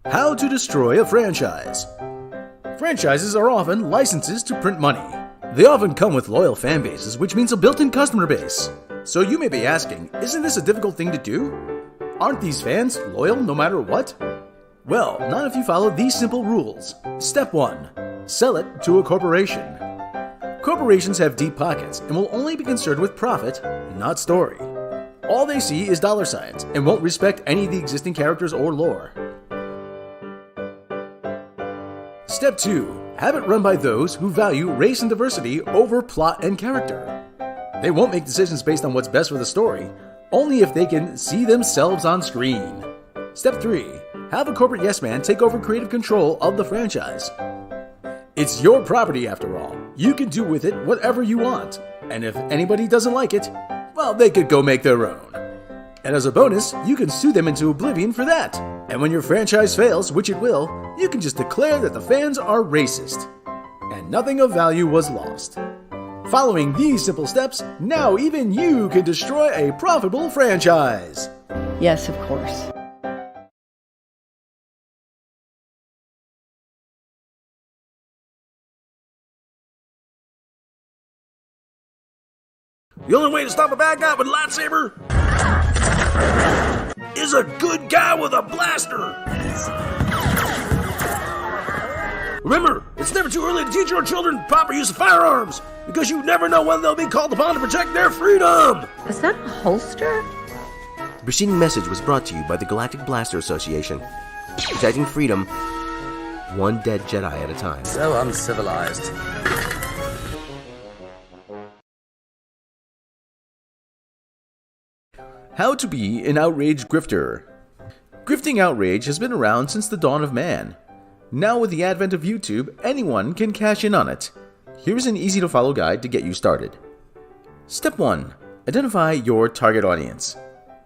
How to destroy a franchise. Franchises are often licenses to print money. They often come with loyal fan bases, which means a built-in customer base. So you may be asking, isn't this a difficult thing to do? Aren't these fans loyal no matter what? Well, not if you follow these simple rules. Step 1. Sell it to a corporation. Corporations have deep pockets and will only be concerned with profit, not story. All they see is dollar signs and won't respect any of the existing characters or lore. Step 2. Have it run by those who value race and diversity over plot and character. They won't make decisions based on what's best for the story, only if they can see themselves on screen. Step 3. Have a corporate yes-man take over creative control of the franchise. It's your property after all. You can do with it whatever you want. And if anybody doesn't like it, well, they could go make their own. And as a bonus, you can sue them into oblivion for that. And when your franchise fails, which it will, you can just declare that the fans are racist. And nothing of value was lost. Following these simple steps, now even you can destroy a profitable franchise. Yes, of course. The only way to stop a bad guy with a lightsaber is a good guy with a blaster. Remember, it's never too early to teach your children proper use of firearms, because you never know when they'll be called upon to protect their freedom. Is that a holster? The preceding message was brought to you by the Galactic Blaster Association, protecting freedom, one dead Jedi at a time. So uncivilized. How to be an outrage grifter. Grifting outrage has been around since the dawn of man. Now with the advent of YouTube, anyone can cash in on it. Here's an easy to follow guide to get you started. Step 1. Identify your target audience.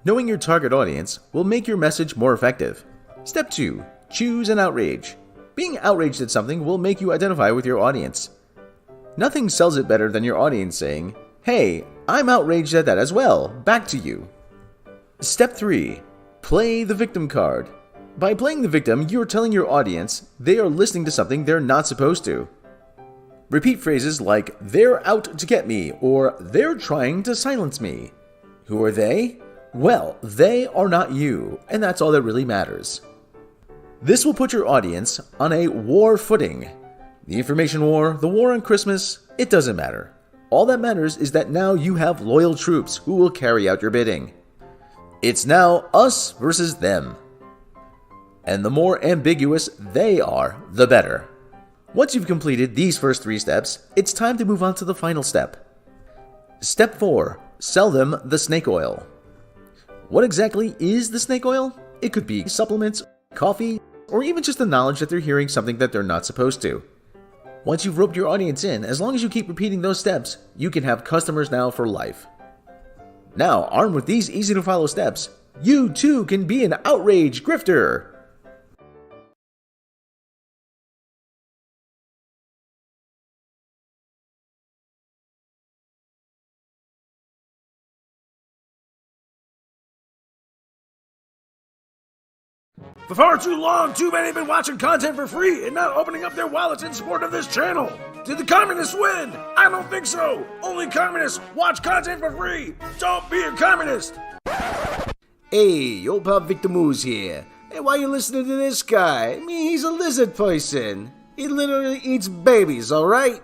Knowing your target audience will make your message more effective. Step 2. Choose an outrage. Being outraged at something will make you identify with your audience. Nothing sells it better than your audience saying, "Hey, I'm outraged at that as well, back to you." Step 3. Play the victim card. By playing the victim, you're telling your audience they are listening to something they're not supposed to. Repeat phrases like, "They're out to get me," or "They're trying to silence me." Who are they? Well, they are not you, and that's all that really matters. This will put your audience on a war footing. The information war, the war on Christmas, it doesn't matter. All that matters is that now you have loyal troops who will carry out your bidding. It's now us versus them. And the more ambiguous they are, the better. Once you've completed these first 3 steps, it's time to move on to the final step. Step 4. Sell them the snake oil. What exactly is the snake oil? It could be supplements, coffee, or even just the knowledge that they're hearing something that they're not supposed to. Once you've roped your audience in, as long as you keep repeating those steps, you can have customers now for life. Now, armed with these easy-to-follow steps, you too can be an outrage grifter! For far too long, too many have been watching content for free and not opening up their wallets in support of this channel. Did the communists win? I don't think so. Only communists watch content for free. Don't be a communist. Hey, old pal Victimus here. Hey, why you listening to this guy? I mean, he's a lizard person. He literally eats babies, alright?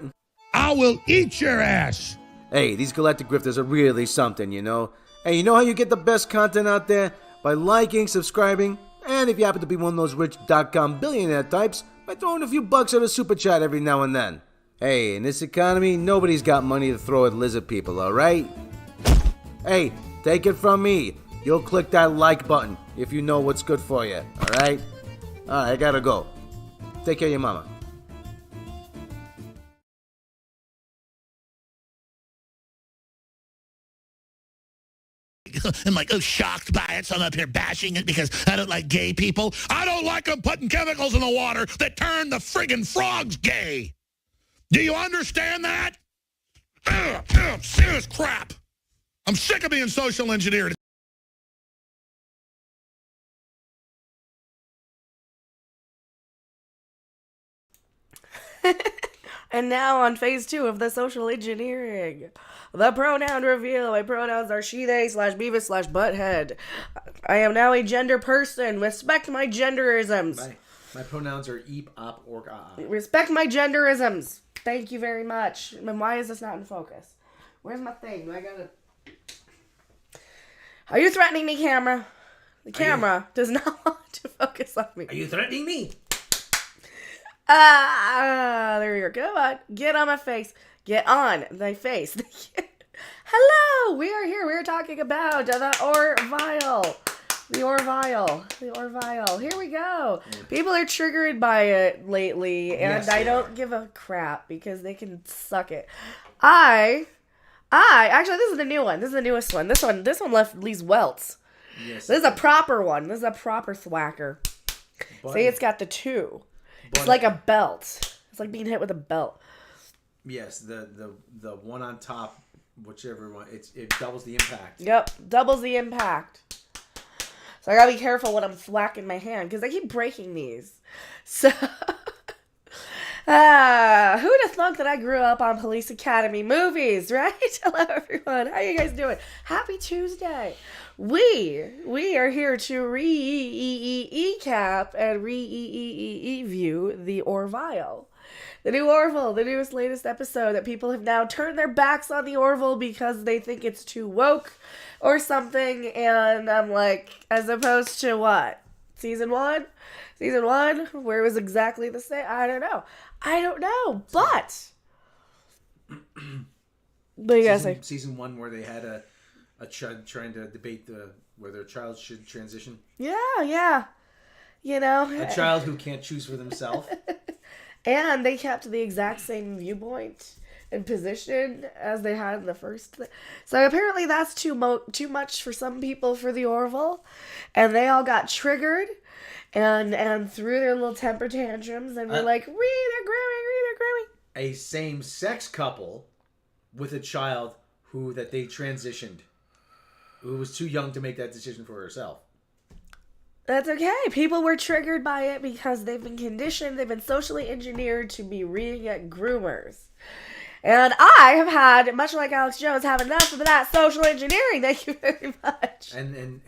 I will eat your ass! Hey, these galactic grifters are really something, you know? Hey, you know how you get the best content out there? By liking, subscribing, and if you happen to be one of those rich.com billionaire types, by throwing a few bucks on a super chat every now and then. Hey, in this economy, nobody's got money to throw at lizard people, alright? Hey, take it from me. You'll click that like button if you know what's good for you, alright? Alright, I gotta go. Take care of your mama. I'm like, shocked by it, so I'm up here bashing it because I don't like gay people. I don't like them putting chemicals in the water that turn the friggin' frogs gay. Do you understand that? Serious crap. I'm sick of being social engineered. And now on phase 2 of the social engineering. The pronoun reveal. My pronouns are she, they, /Beavis, /Butthead. I am now a gender person. Respect my genderisms. My pronouns are eep, op, orc, ah. Respect my genderisms. Thank you very much. And why is this not in focus? Where's my thing? I gotta... Are you threatening me, camera? The camera does not want to focus on me. Are you threatening me? There we go. Come on. Get on my face. Get on my face. Hello. We are here. We're talking about the Orville. The Orville. Here we go. People are triggered by it lately, and Yes, I don't give a crap because they can suck it. Actually, this is the new one. This is the newest one. This one leaves welts. Yes. This is a proper one. This is a proper thwacker. See, it's got the 2. It's like a belt. It's like being hit with a belt. Yes, the one on top, whichever one, it doubles the impact. Yep, doubles the impact. So I gotta be careful when I'm thwacking my hand because I keep breaking these. So, who'd have thunk that I grew up on Police Academy movies, right? Hello, everyone. How you guys doing? Happy Tuesday. We are here to REeeecap and view the Orville. The new Orville, the newest, latest episode that people have now turned their backs on the Orville because they think it's too woke or something. And I'm like, as opposed to what? Season 1? Season 1? Where it was exactly the same? I don't know. But you guys say Season 1 where they had a child trying to debate whether a child should transition. Yeah. You know, A child who can't choose for themselves. and they kept the exact same viewpoint and position as they had in the first. So apparently that's too much for some people for the Orville, and they all got triggered and threw their little temper tantrums and were like, they're grooming. A same-sex couple with a child that they transitioned, who was too young to make that decision for herself. That's okay. People were triggered by it because they've been conditioned, they've been socially engineered to be reading at groomers. And I have had, much like Alex Jones, have enough of that social engineering. Thank you very much. And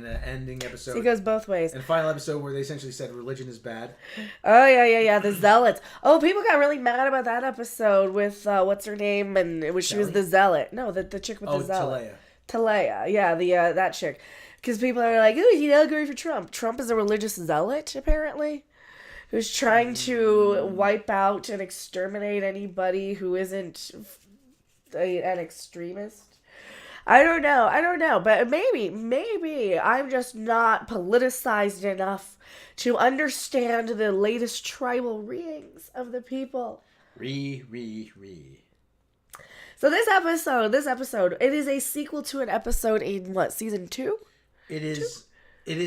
the ending episode. So it goes both ways. And final episode where they essentially said religion is bad. Oh, yeah. The Zealots. Oh, people got really mad about that episode with, what's her name? And she was the Zealot. No, the chick with the Zealot. Talea. Yeah, that chick. Because people are like, ooh, you know, agree for Trump. Trump is a religious zealot, apparently, who's trying to wipe out and exterminate anybody who isn't an extremist. I don't know. But maybe I'm just not politicized enough to understand the latest tribal readings of the people. So this episode, it is a sequel to an episode in what, season 2? It is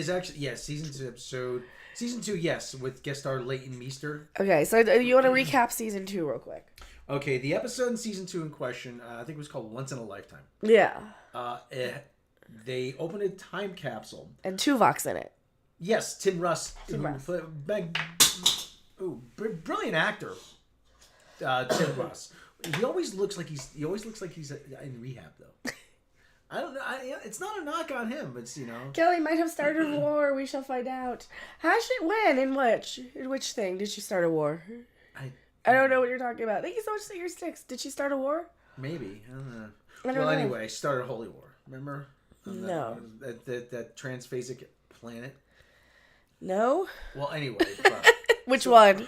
actually, yes, season 2 episode. Season 2, yes, with guest star Leighton Meester. Okay, so you want to recap season 2 real quick? Okay, the episode in season 2 in question, I think it was called Once in a Lifetime. Yeah. They opened a time capsule. And Tuvok's in it. Yes, Tim Russ. Brilliant actor. Tim Russ. He always looks like he's in rehab though. I don't know. It's not a knock on him. It's, you know. Kelly might have started a war. We shall find out. When? In which thing did she start a war? I don't know what you're talking about. Thank you so much for your sticks. Did she start a war? Maybe. I don't know. Anyway, started a holy war. Remember? No. That transphasic planet. No. Well, anyway. Which one?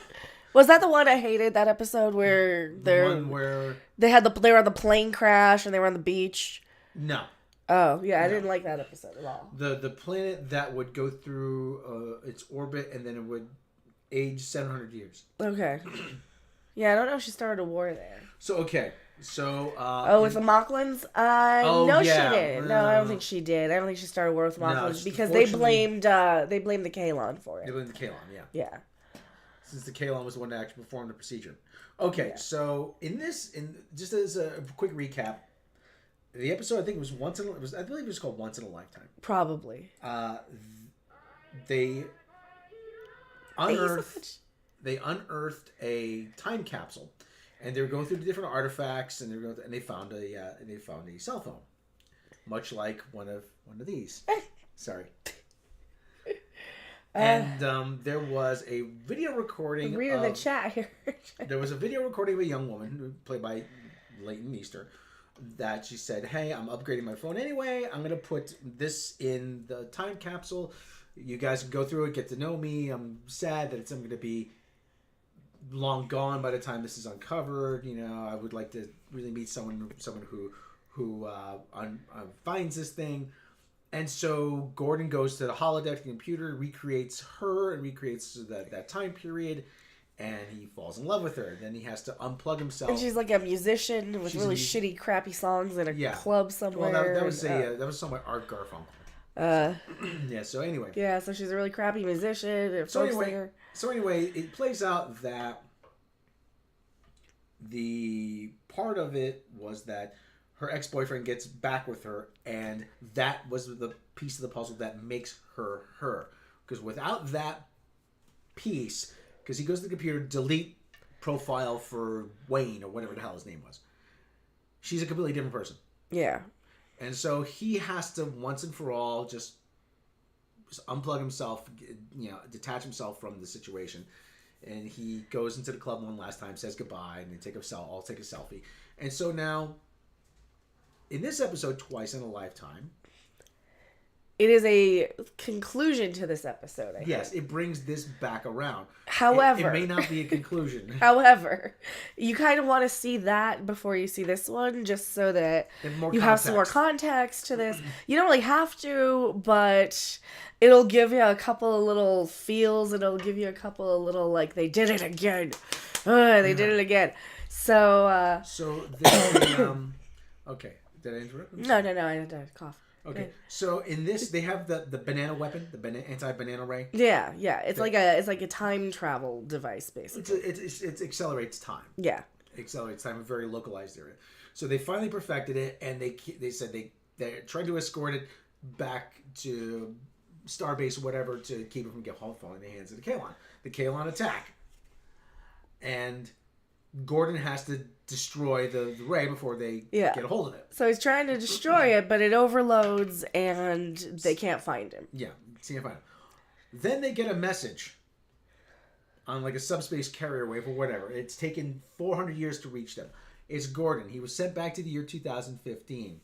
Was that the one I hated? That episode where they were on the plane crash and they were on the beach. No. Oh yeah, I didn't like that episode at all. The planet that would go through its orbit and then it would age 700 years. Okay. Yeah, I don't know if she started a war there. So okay. So with the Mocklins? No, yeah. She didn't. No, I don't think she did. I don't think she started a war with Mocklins because they blamed the Kalon for it. They blamed the Kalon, yeah. Yeah. Since the Kalon was the one that actually performed the procedure. Okay, so just as a quick recap, the episode I believe it was called Once in a Lifetime. Probably. They unearthed they unearthed a time capsule, and they were going through the different artifacts, and they found a cell phone, much like one of these. Sorry. And there was a video recording. Reading the chat here. There was a video recording of a young woman played by Leighton Meester that she said, "Hey, I'm upgrading my phone anyway. I'm gonna put this in the time capsule. You guys can go through it, get to know me. I'm sad that I'm gonna be long gone by the time this is uncovered. You know, I would like to really meet someone who finds this thing." And so Gordon goes to the holodeck, the computer, recreates her and recreates that time period, and he falls in love with her. Then he has to unplug himself. And she's like a musician with really shitty, crappy songs in a club somewhere. Well, that was somewhere Art Garfunkel. Yeah. So anyway. Yeah. So she's a really crappy musician and folk singer. So anyway, it plays out that the part of it was that her ex-boyfriend gets back with her, and that was the piece of the puzzle that makes her her. Because without that piece, because he goes to the computer, delete profile for Wayne, or whatever the hell his name was. She's a completely different person. Yeah. And so he has to, once and for all, just unplug himself, detach himself from the situation. And he goes into the club one last time, says goodbye, and they all take a selfie. And so now, in this episode, Twice in a Lifetime, it is a conclusion to this episode, I yes, think. it brings this back around. However, it may not be a conclusion. However, you kind of want to see that before you see this one, just so that you have some more context to this. You don't really have to, but it'll give you a couple of little feels, and it'll give you a couple of little, like, they did it again. They did it again. So, this, okay. Did I interrupt? No, I had to cough. Okay, so in this they have the banana weapon, the anti-banana ray. Yeah, it's like a time travel device, basically. It accelerates time. Yeah, it accelerates time in a very localized area. So they finally perfected it, and they said they tried to escort it back to Starbase or whatever to keep it from falling in the hands of the Kalon. The Kalon attack, and Gordon has to destroy the ray before they get a hold of it. So he's trying to destroy it, but it overloads and they can't find him. Yeah, can't find him. Then they get a message on like a subspace carrier wave or whatever. It's taken 400 years to reach them. It's Gordon. He was sent back to the year 2015.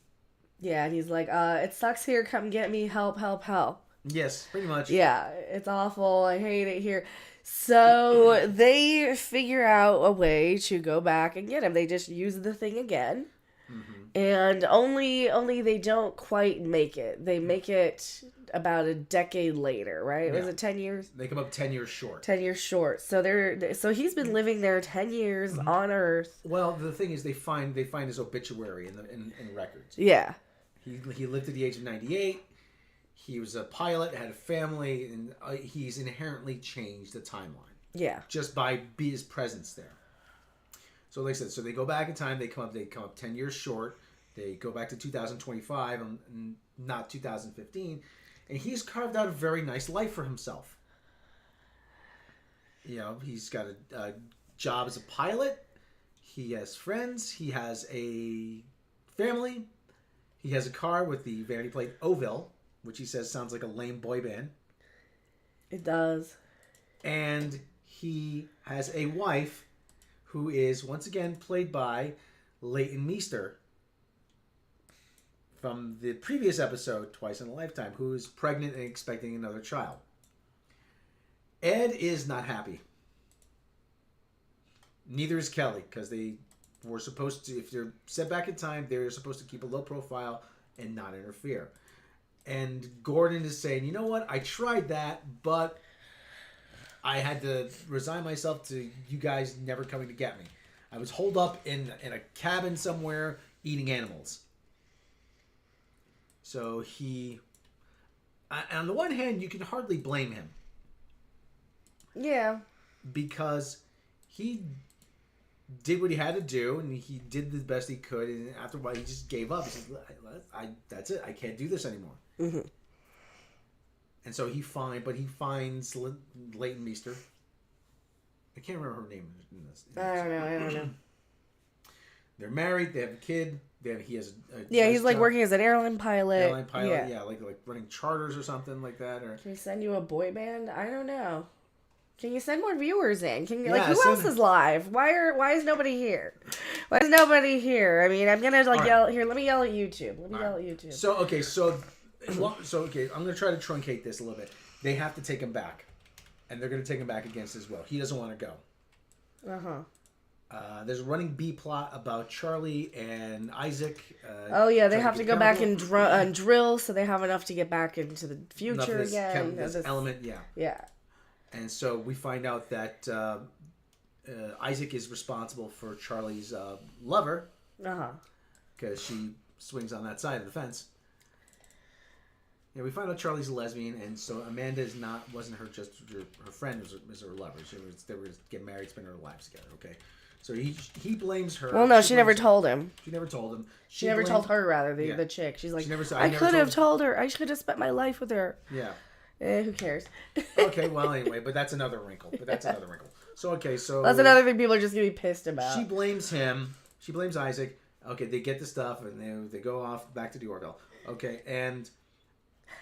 Yeah, and he's like, it sucks here. Come get me. Help, help, help. Yes, pretty much. Yeah, it's awful. I hate it here. So they figure out a way to go back and get him. They just use the thing again. Mm-hmm. And only they don't quite make it. They make it about a decade later, right? Yeah. Was it 10 years? They come up 10 years short. 10 years short. So he's been living there 10 years on Earth. Well, the thing is they find his obituary in records. Yeah. He lived to the age of 98. He was a pilot, had a family, and he's inherently changed the timeline. Yeah. Just by his presence there. So like I said, so they go back in time, they come up 10 years short. They go back to 2025 and not 2015. And he's carved out a very nice life for himself. You know, he's got a job as a pilot. He has friends. He has a family. He has a car with the vanity plate Orville, which he says sounds like a lame boy band. It does. And he has a wife who is, once again, played by Leighton Meester from the previous episode, Twice in a Lifetime, who is pregnant and expecting another child. Ed is not happy. Neither is Kelly, because they were supposed to, if they're set back in time, they're supposed to keep a low profile and not interfere. And Gordon is saying, you know what, I tried that, but I had to resign myself to you guys never coming to get me. I was holed up in a cabin somewhere eating animals. So he, on the one hand, you can hardly blame him. Yeah. Because he did what he had to do, and he did the best he could, and after a while he just gave up. He said, that's it, I can't do this anymore. Mm-hmm. And so he finds Leighton Meester, I can't remember her name in this. I don't know. They're married. They have a kid. He has a he's like working as an airline pilot. Yeah, like running charters or something like that. Or can we send you a boy band? I don't know. Can you send more viewers in? Who else is live? Why is nobody here? Why is nobody here? I mean, I'm gonna yell here. Let me yell at YouTube. So I'm gonna try to truncate this a little bit. They have to take him back, and they're gonna take him back against his will. He doesn't want to go. There's a running B plot about Charlie and Isaac. They have to go back and drill, so they have enough to get back into the future again. This element, yeah. And so we find out that Isaac is responsible for Charlie's lover. Because she swings on that side of the fence. Yeah, we find out Charlie's a lesbian, and so Amanda wasn't her friend, was her lover. They were getting married, spending their lives together. Okay, so he blames her. Well, no, she never told him. She never told him. She never told her, rather, the chick. She's like, I could have told her. I should have spent my life with her. Yeah. Who cares? Okay, well, anyway, but that's another wrinkle. So that's another thing people are just gonna be pissed about. She blames him. She blames Isaac. Okay, they get the stuff and they go off back to the Orville. Okay, and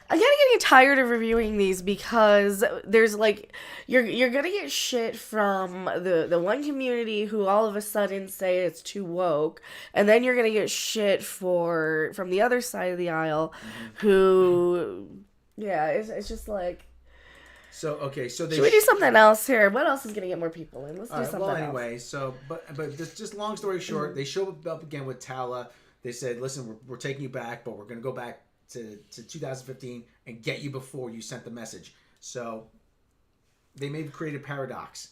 I'm kind of getting tired of reviewing these because there's like you're gonna get shit from the one community who all of a sudden say it's too woke, and then you're gonna get shit from the other side of the aisle, who. Yeah, it's just like. So they should we do something else here? What else is gonna get more people in? Let's do something else. Well, anyway, but just long story short, they show up again with Tala. They said, "Listen, we're taking you back, but we're gonna go back to 2015 and get you before you sent the message." So they may have created a paradox,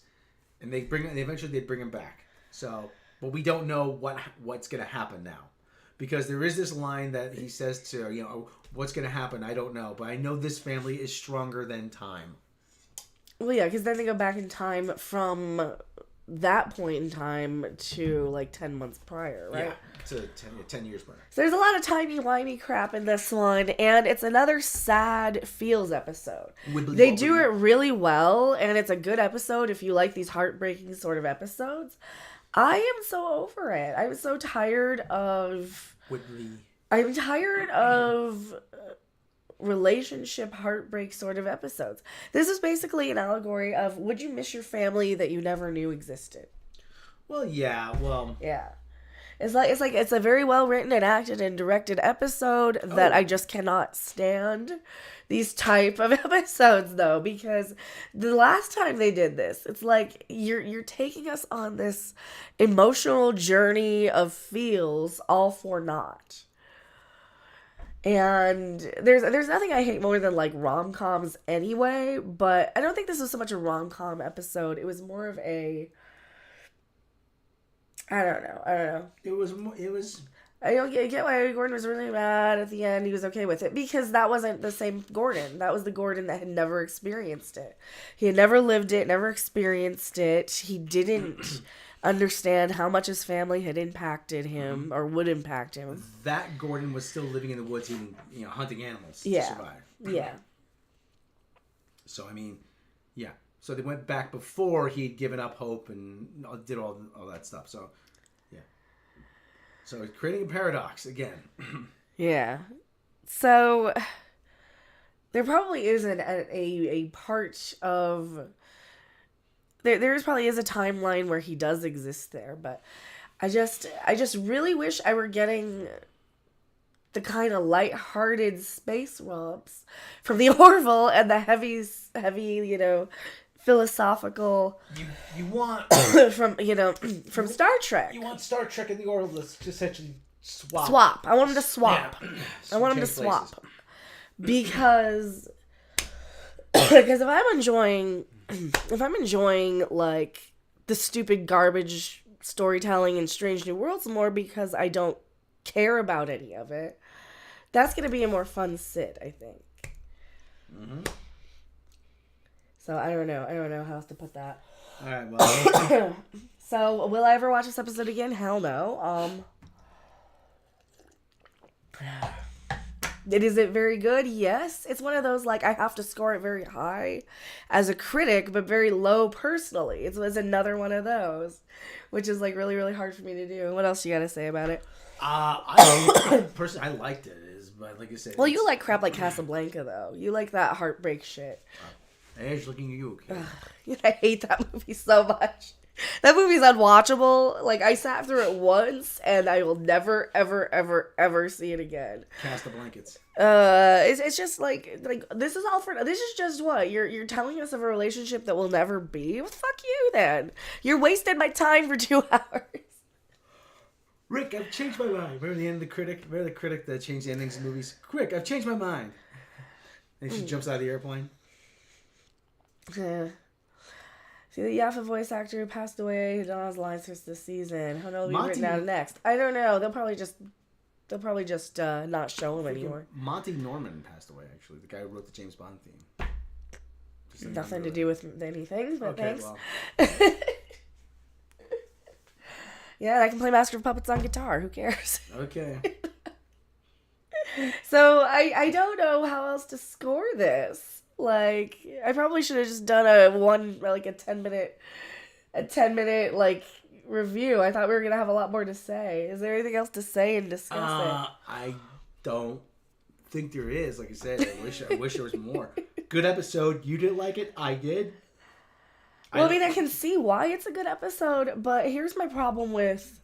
and eventually they bring him back. So, but we don't know what's gonna happen now. Because there is this line that he says to, what's going to happen, I don't know. But I know this family is stronger than time. Well, yeah, because then they go back in time from that point in time to, like, 10 months prior, right? Yeah, to 10 years prior. So there's a lot of timey-wimey crap in this one, and it's another sad feels episode. They do it really well, and it's a good episode if you like these heartbreaking sort of episodes. I am so over it. I'm so tired of... I'm tired of relationship heartbreak sort of episodes. This is basically an allegory of, would you miss your family that you never knew existed? Well, yeah. It's a very well written and acted and directed episode that I just cannot stand these type of episodes, though, because the last time they did this, it's like you're taking us on this emotional journey of feels all for naught. And there's nothing I hate more than like rom-coms anyway, but I don't think this was so much a rom-com episode. It was more of a I don't know. It was. I don't get why Gordon was really mad at the end. He was okay with it because that wasn't the same Gordon. That was the Gordon that had never experienced it. He had never lived it, never experienced it. He didn't understand how much his family had impacted him or would impact him. That Gordon was still living in the woods, eating, hunting animals to survive. Yeah. So I mean, yeah. So they went back before he'd given up hope and did all that stuff. So, yeah. So it's creating a paradox again. Yeah. So there probably isn't a part of... There probably is a timeline where he does exist there, but I just really wish I were getting the kind of lighthearted space romps from the Orville and the heavy, philosophical. You want from Star Trek. You want Star Trek and the Orville to essentially swap. Swap. I want them to swap. Yeah. I want them to swap because if I'm enjoying like the stupid garbage storytelling in Strange New Worlds more because I don't care about any of it, that's gonna be a more fun sit, I think. Mm-hmm. So I don't know how else to put that. All right, well. So will I ever watch this episode again? Hell no. Is it very good? Yes. It's one of those, like, I have to score it very high as a critic, but very low personally. It's another one of those, which is, like, really, really hard for me to do. What else you gotta say about it? Personally, I liked it. But like I said... Well, you like crap like Casablanca, though. You like that heartbreak shit. Hey, she's looking at you, okay? I hate that movie so much. That movie's unwatchable. Like, I sat through it once, and I will never, ever, ever, ever see it again. Cast the blankets. It's just like this is all for. This is just what you're telling us of a relationship that will never be. Well, fuck you, then. You're wasting my time for 2 hours. Rick, I've changed my mind. Remember the end of The Critic? Remember the critic that changed the endings of movies? Rick, I've changed my mind. And she jumps out of the airplane. Yeah. See, the Yaffa voice actor who passed away, don't have lines for this season. How will be written down next? I don't know. They'll probably just not show him anymore. Monty Norman passed away, actually. The guy who wrote the James Bond theme. Nothing to do with anything, but okay, thanks. Well. Yeah, I can play Master of Puppets on guitar. Who cares? Okay. So I don't know how else to score this. Like, I probably should have just done a 10 minute like review. I thought we were gonna have a lot more to say. Is there anything else to say and discuss it? I don't think there is. Like I said, I wish there was more. Good episode. You didn't like it. I did. Well, I mean, I can see why it's a good episode, but here's my problem with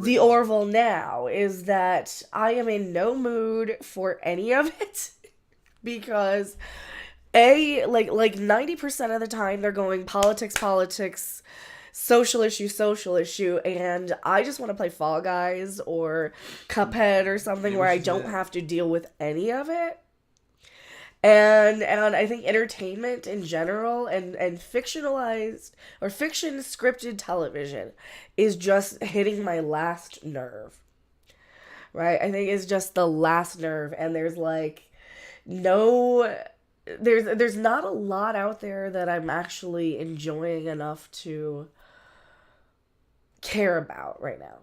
the Orville now is that I am in no mood for any of it because like 90% of the time they're going politics, social issue, and I just want to play Fall Guys or Cuphead or something where I don't have to deal with any of it. And I think entertainment in general and fictionalized or fiction scripted television is just hitting my last nerve. Right? I think it's just the last nerve, and there's like there's not a lot out there that I'm actually enjoying enough to care about right now.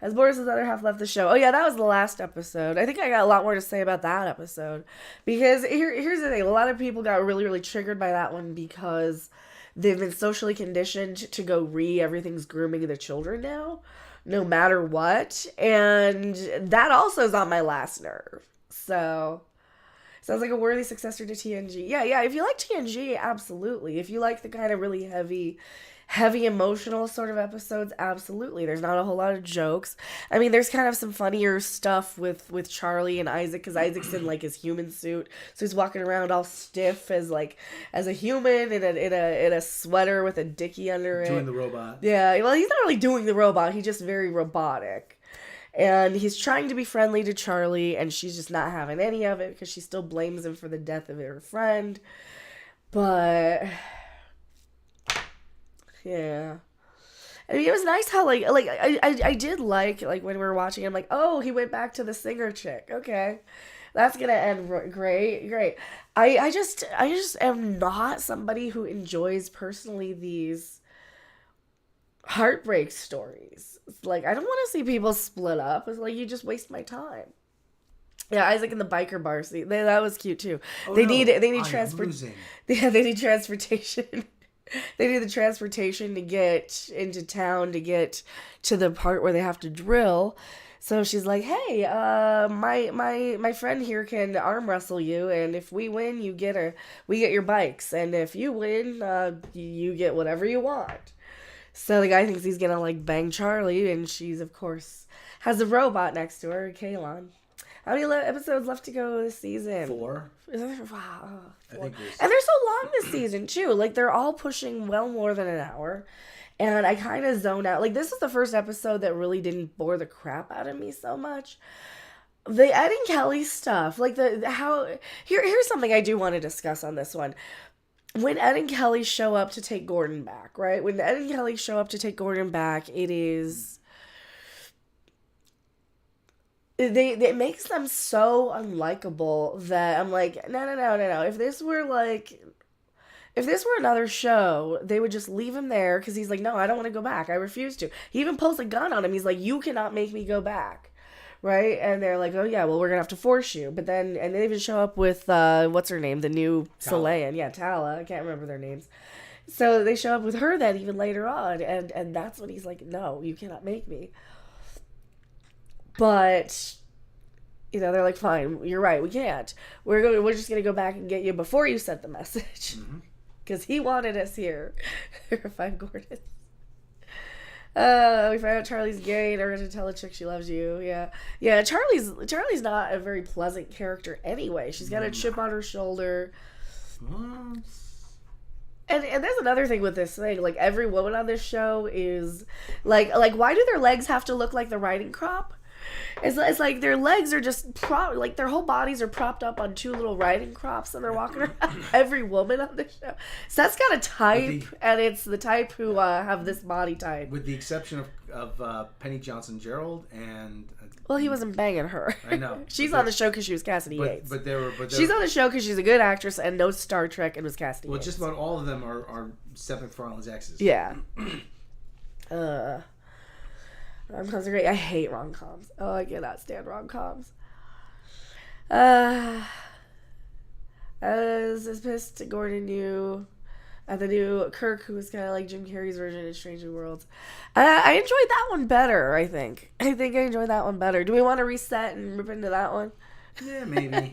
As Boris's other half left the show. Oh yeah, that was the last episode. I think I got a lot more to say about that episode. Because here's the thing. A lot of people got really, really triggered by that one because they've been socially conditioned to go everything's grooming the children now. No matter what. And that also is on my last nerve. So, sounds like a worthy successor to TNG. Yeah. If you like TNG, absolutely. If you like the kind of really heavy emotional sort of episodes, absolutely. There's not a whole lot of jokes. I mean, there's kind of some funnier stuff with Charlie and Isaac, because Isaac's in like his human suit, so he's walking around all stiff as a human in a sweater with a dicky under it. Doing the robot. Yeah, well, he's not really doing the robot. He's just very robotic. And he's trying to be friendly to Charlie, and she's just not having any of it because she still blames him for the death of her friend. But yeah. I mean, it was nice how I did like when we were watching, I'm like, oh, he went back to the singer chick. Okay. That's gonna end great. I just am not somebody who enjoys personally these heartbreak stories. It's like, I don't want to see people split up. It's like, you just waste my time. Yeah, Isaac in the biker bar. See, that was cute too. They need transportation. Yeah, they need transportation. They need the transportation to get into town, to get to the part where they have to drill. So she's like, hey, my friend here can arm wrestle you, and if we win, we get your bikes, and if you win, you get whatever you want. So the guy thinks he's gonna like bang Charlie, and she's of course has a robot next to her, Kaylon. How many episodes left to go this season? 4. Wow. 4. And they're so long this season, too. Like, they're all pushing well more than an hour. And I kind of zone out. Like, this is the first episode that really didn't bore the crap out of me so much. The Ed and Kelly stuff. Like, here's something I do want to discuss on this one. When Ed and Kelly show up to take Gordon back, right? When Ed and Kelly show up to take Gordon back, it makes them so unlikable that I'm like, no. If this were another show, they would just leave him there because he's like, no, I don't want to go back. I refuse to. He even pulls a gun on him. He's like, you cannot make me go back. right? And they're like, oh yeah, well, we're gonna have to force you. But then, and they even show up with what's her name, the new Selayan, Tala. I can't remember their names. So they show up with her then even later on, and that's when he's like, no, you cannot make me. But they're like, fine, you're right, we can't. We're just gonna go back and get you before you sent the message, because he wanted us here. Fine, Gordon. We find out Charlie's gay and we're gonna tell a chick she loves you. Yeah. Charlie's not a very pleasant character anyway. She's got a chip on her shoulder. And there's another thing with this thing. Like, every woman on this show is like why do their legs have to look like the riding crop? It's like their legs are just like their whole bodies are propped up on two little riding crops and they're walking around. Every woman on this show. So that's got a type, and it's the type who have this body type. With the exception of Penny Johnson-Gerald and... Well, he wasn't banging her. I know. She's on the show because she was Cassidy Yates. But she's on the show because she's a good actress and knows Star Trek and was Cassidy Yates. Well, just about all of them are Seth MacFarlane's exes. Yeah. Rom-coms are great. I hate rom-coms. Oh, I cannot stand rom-coms. I was pissed Gordon knew the new Kirk, who was kind of like Jim Carrey's version of Strange New Worlds. I enjoyed that one better, I think. I enjoyed that one better. Do we want to reset and rip into that one? Yeah, maybe.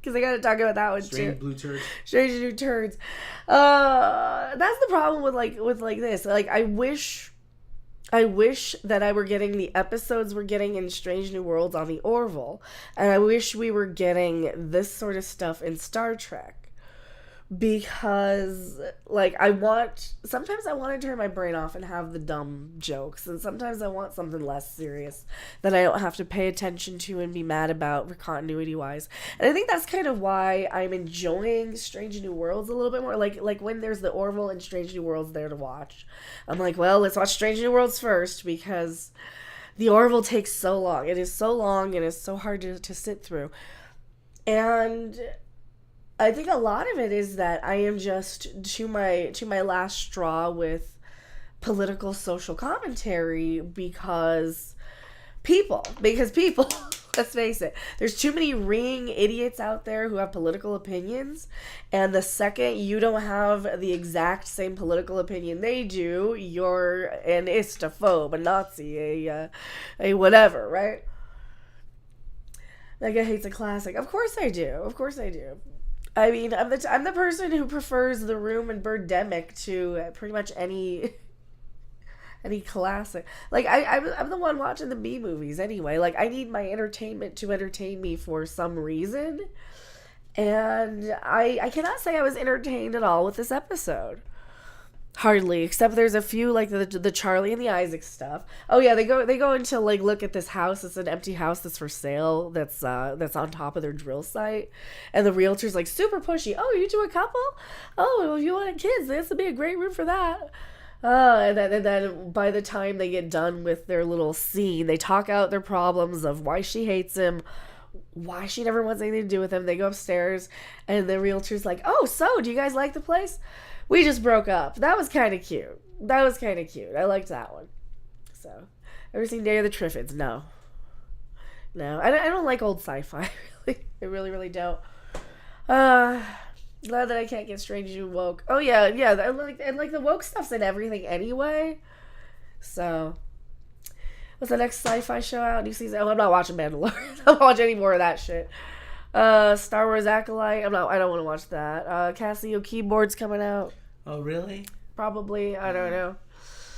Because I got to talk about that one, Strange too. Blue Turds. Strange New Turds. That's the problem with this. Like, I wish that I were getting the episodes we're getting in Strange New Worlds on the Orville. And I wish we were getting this sort of stuff in Star Trek. Because, like, sometimes I want to turn my brain off and have the dumb jokes. And sometimes I want something less serious that I don't have to pay attention to and be mad about for continuity-wise. And I think that's kind of why I'm enjoying Strange New Worlds a little bit more. Like when there's the Orville and Strange New Worlds there to watch. I'm like, well, let's watch Strange New Worlds first, because the Orville takes so long. It is so long and it's so hard to sit through. And I think a lot of it is that I am just to my last straw with political social commentary because people, let's face it, there's too many ringing idiots out there who have political opinions, and the second you don't have the exact same political opinion they do, you're an istaphobe, a Nazi, a whatever, right? That guy hates a classic. Of course I do. I mean, I'm the person who prefers The Room and Birdemic to pretty much any classic. Like, I'm the one watching the B movies anyway. Like, I need my entertainment to entertain me for some reason. And I cannot say I was entertained at all with this episode. Hardly, except there's a few, like the Charlie and the Isaac stuff. Oh yeah, they go into like look at this house. It's an empty house that's for sale. That's on top of their drill site, and the realtor's like super pushy. Oh, you two a couple? Oh, well, if you wanted kids, this would be a great room for that. And then by the time they get done with their little scene, they talk out their problems of why she hates him, why she never wants anything to do with him. They go upstairs, and the realtor's like, "Oh, so do you guys like the place? We just broke up." That was kind of cute. I liked that one. So, ever seen Day of the Triffids? No. I don't like old sci-fi. Really, I really don't. Glad that I can't get strange and woke. Oh yeah. And like the woke stuff's in everything anyway. So, what's the next sci-fi show out? New season? Oh, I'm not watching Mandalorian. I don't watch any more of that shit. Star Wars Acolyte. I don't want to watch that. Casio keyboard's coming out. Oh, really? Probably. I don't know.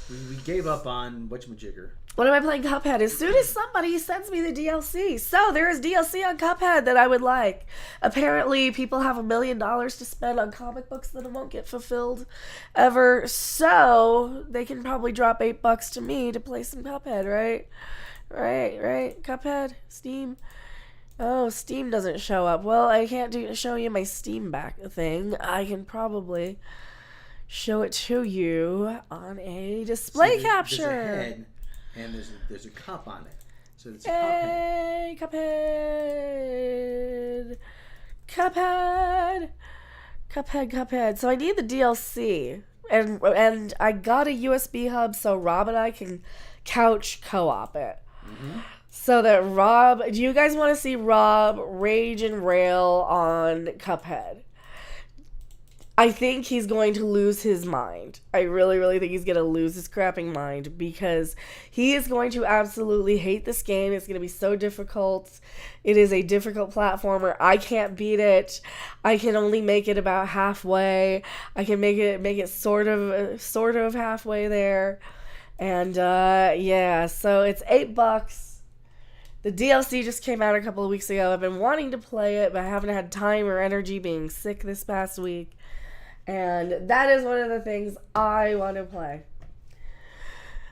We gave up on whatchamajigger. When am I playing Cuphead? As soon as somebody sends me the DLC. So there is DLC on Cuphead that I would like. Apparently, people have $1 million to spend on comic books that won't get fulfilled ever. So they can probably drop $8 to me to play some Cuphead, right? Right. Cuphead, Steam. Oh, Steam doesn't show up. Well, I can't show you my Steam back thing. I can probably show it to you on a display capture. There's a head, and there's a cup on it. So it's a hey, Cuphead. So I need the DLC, and I got a USB hub so Rob and I can couch co-op it. Mm-hmm. So that Rob, do you guys want to see Rob rage and rail on Cuphead? I think he's going to lose his mind. I really, really think he's going to lose his crapping mind because he is going to absolutely hate this game. It's going to be so difficult. It is a difficult platformer. I can't beat it. I can only make it about halfway. I can make it sort of halfway there. And yeah, so it's $8. The DLC just came out a couple of weeks ago. I've been wanting to play it, but I haven't had time or energy being sick this past week. And that is one of the things I want to play.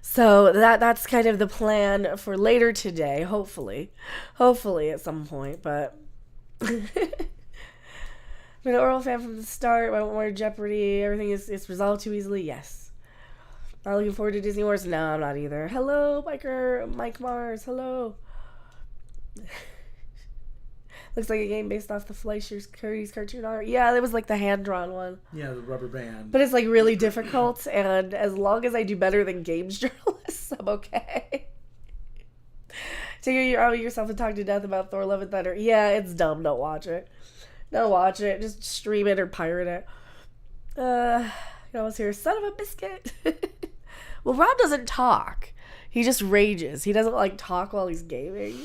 So that's kind of the plan for later today, hopefully. Hopefully at some point, but I've been an Orville fan from the start. I want more Jeopardy. Everything is resolved too easily. Yes. Not looking forward to Disney Wars? No, I'm not either. Hello, Mike Mars. Hello. Looks like a game based off the Fleischer's Curry's cartoon art. Yeah, that was like the hand-drawn one. Yeah, the rubber band. But it's like really difficult, and as long as I do better than games journalists, I'm okay. Take yourself and talk to death about Thor Love and Thunder. Yeah, it's dumb. Don't watch it. Don't watch it. Just stream it or pirate it. You almost hear, son of a biscuit. Well, Rob doesn't talk. He just rages. He doesn't like talk while he's gaming.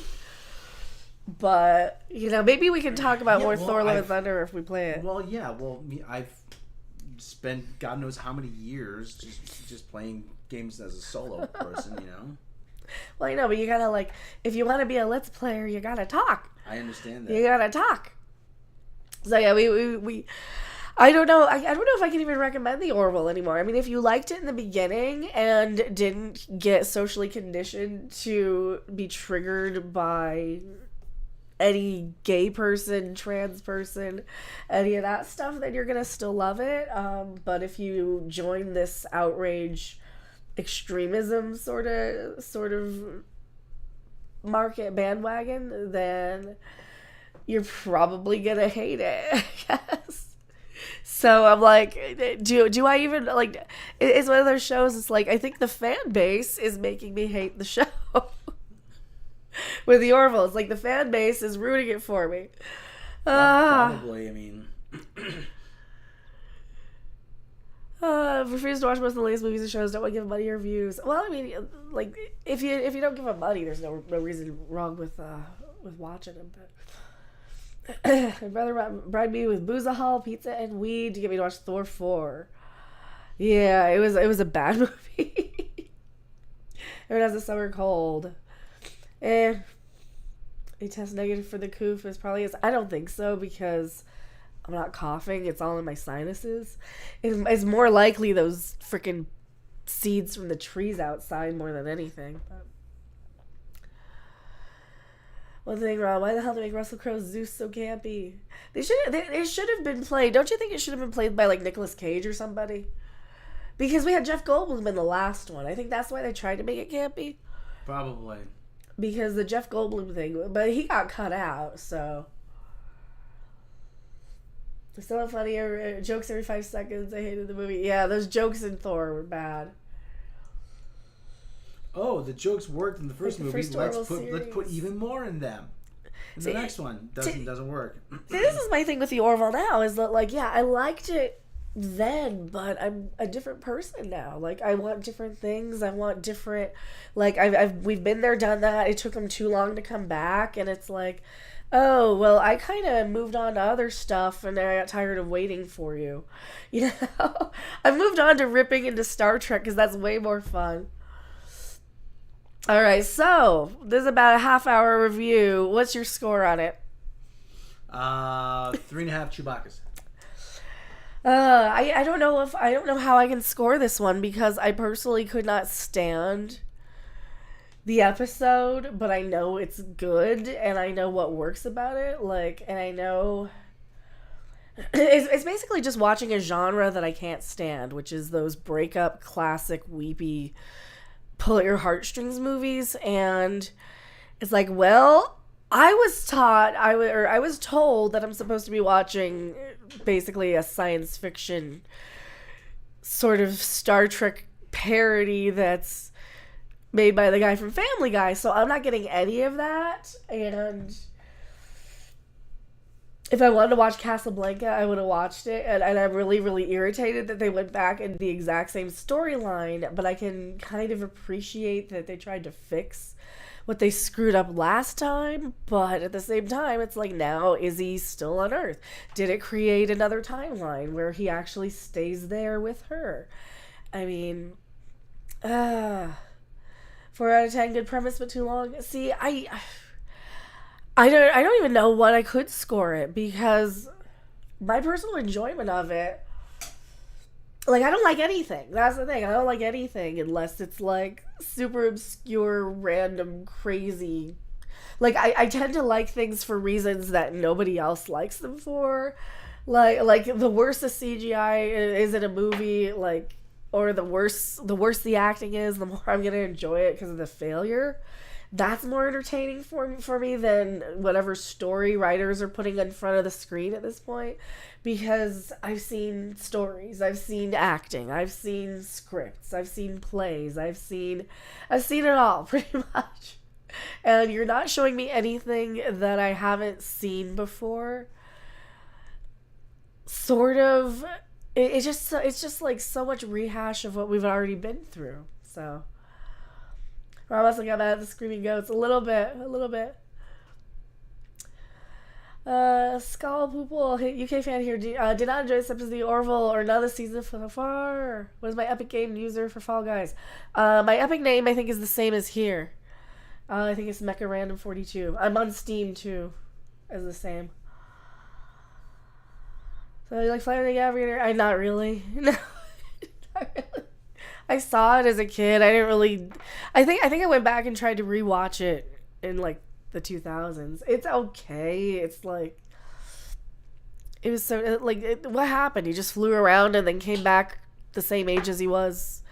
But, you know, maybe we can talk about more Thor Love and Thunder if we play it. Well, yeah. Well, I've spent God knows how many years just playing games as a solo person, you know? Well, you know, but you gotta, like, if you want to be a Let's Player, you gotta talk. I understand that. You gotta talk. So, yeah, we I don't know. I don't know if I can even recommend the Orville anymore. I mean, if you liked it in the beginning and didn't get socially conditioned to be triggered by any gay person, trans person, any of that stuff, then you're gonna still love it. But if you join this outrage, extremism sort of market bandwagon, then you're probably gonna hate it, I guess. So I'm like, do I even, like, it's one of those shows, it's like, I think the fan base is making me hate the show. With the Orville, it's like the fan base is rooting it for me. Probably, I mean. Refuse to watch most of the latest movies and shows. Don't want to give money or views. Well, I mean, like, if you don't give them money, there's no reason wrong with watching them. But I'd rather bribe me with Boozahol, pizza, and weed to get me to watch Thor 4. Yeah, it was a bad movie. Everyone has a summer cold. They test negative for the coof is probably I don't think so because I'm not coughing. It's all in my sinuses. It's more likely those freaking seeds from the trees outside more than anything. But one thing, Rob, why the hell did they make Russell Crowe's Zeus so campy? It should have been played. Don't you think it should have been played by like Nicolas Cage or somebody? Because we had Jeff Goldblum in the last one. I think that's why they tried to make it campy. Probably. Because the Jeff Goldblum thing, but he got cut out, so. There's still funny jokes every 5 seconds. I hated the movie. Yeah, those jokes in Thor were bad. Oh, the jokes worked in the first movie. Let's series. put even more in them. And the next one doesn't work. See, this is my thing with the Orville now, is that, like, yeah, I liked it then, but I'm a different person now. Like, I want different things. I want different, like, we've been there, done that. It took them too long to come back, and it's like, oh, well, I kind of moved on to other stuff, and I got tired of waiting for you. You know? I moved on to ripping into Star Trek, because that's way more fun. All right, so, this is about a half-hour review. What's your score on it? 3.5 Chewbaccas. I don't know how I can score this one because I personally could not stand the episode, but I know it's good and I know what works about it. Like, and I know it's basically just watching a genre that I can't stand, which is those breakup, classic, weepy, pull at your heartstrings movies. And it's like, well, I was told that I'm supposed to be watching basically a science fiction sort of Star Trek parody that's made by the guy from Family Guy, so I'm not getting any of that. And if I wanted to watch Casablanca, I would have watched it, and I'm really, really irritated that they went back into the exact same storyline, but I can kind of appreciate that they tried to fix what they screwed up last time, but at the same time, it's like, now, is he still on Earth? Did it create another timeline where he actually stays there with her? I mean, 4 out of 10, good premise, but too long. See, I don't even know what I could score it, because my personal enjoyment of it, like, I don't like anything. That's the thing. I don't like anything unless it's, like, super obscure, random, crazy. Like, I tend to like things for reasons that nobody else likes them for. Like the worse the CGI is in a movie, like, or the worse the acting is, the more I'm going to enjoy it because of the failure. That's more entertaining for me than whatever story writers are putting in front of the screen at this point. Because I've seen stories, I've seen acting, I've seen scripts, I've seen plays, I've seen it all, pretty much. And you're not showing me anything that I haven't seen before. Sort of. It's just like so much rehash of what we've already been through. So I must have got that at the Screaming Goats a little bit. Skull Poople, UK fan here. Did not enjoy this episode of the Orville or another season so far. What is my Epic Game user for Fall Guys? My Epic name, I think, is the same as here. I think it's Mecha Random 42. I'm on Steam too, as the same. So you like Flight of the Navigator? Not really. No, not really. I saw it as a kid. I didn't really. I think I went back and tried to rewatch it in like the 2000s. It's okay. It's like, it was so like, what happened? He just flew around and then came back the same age as he was,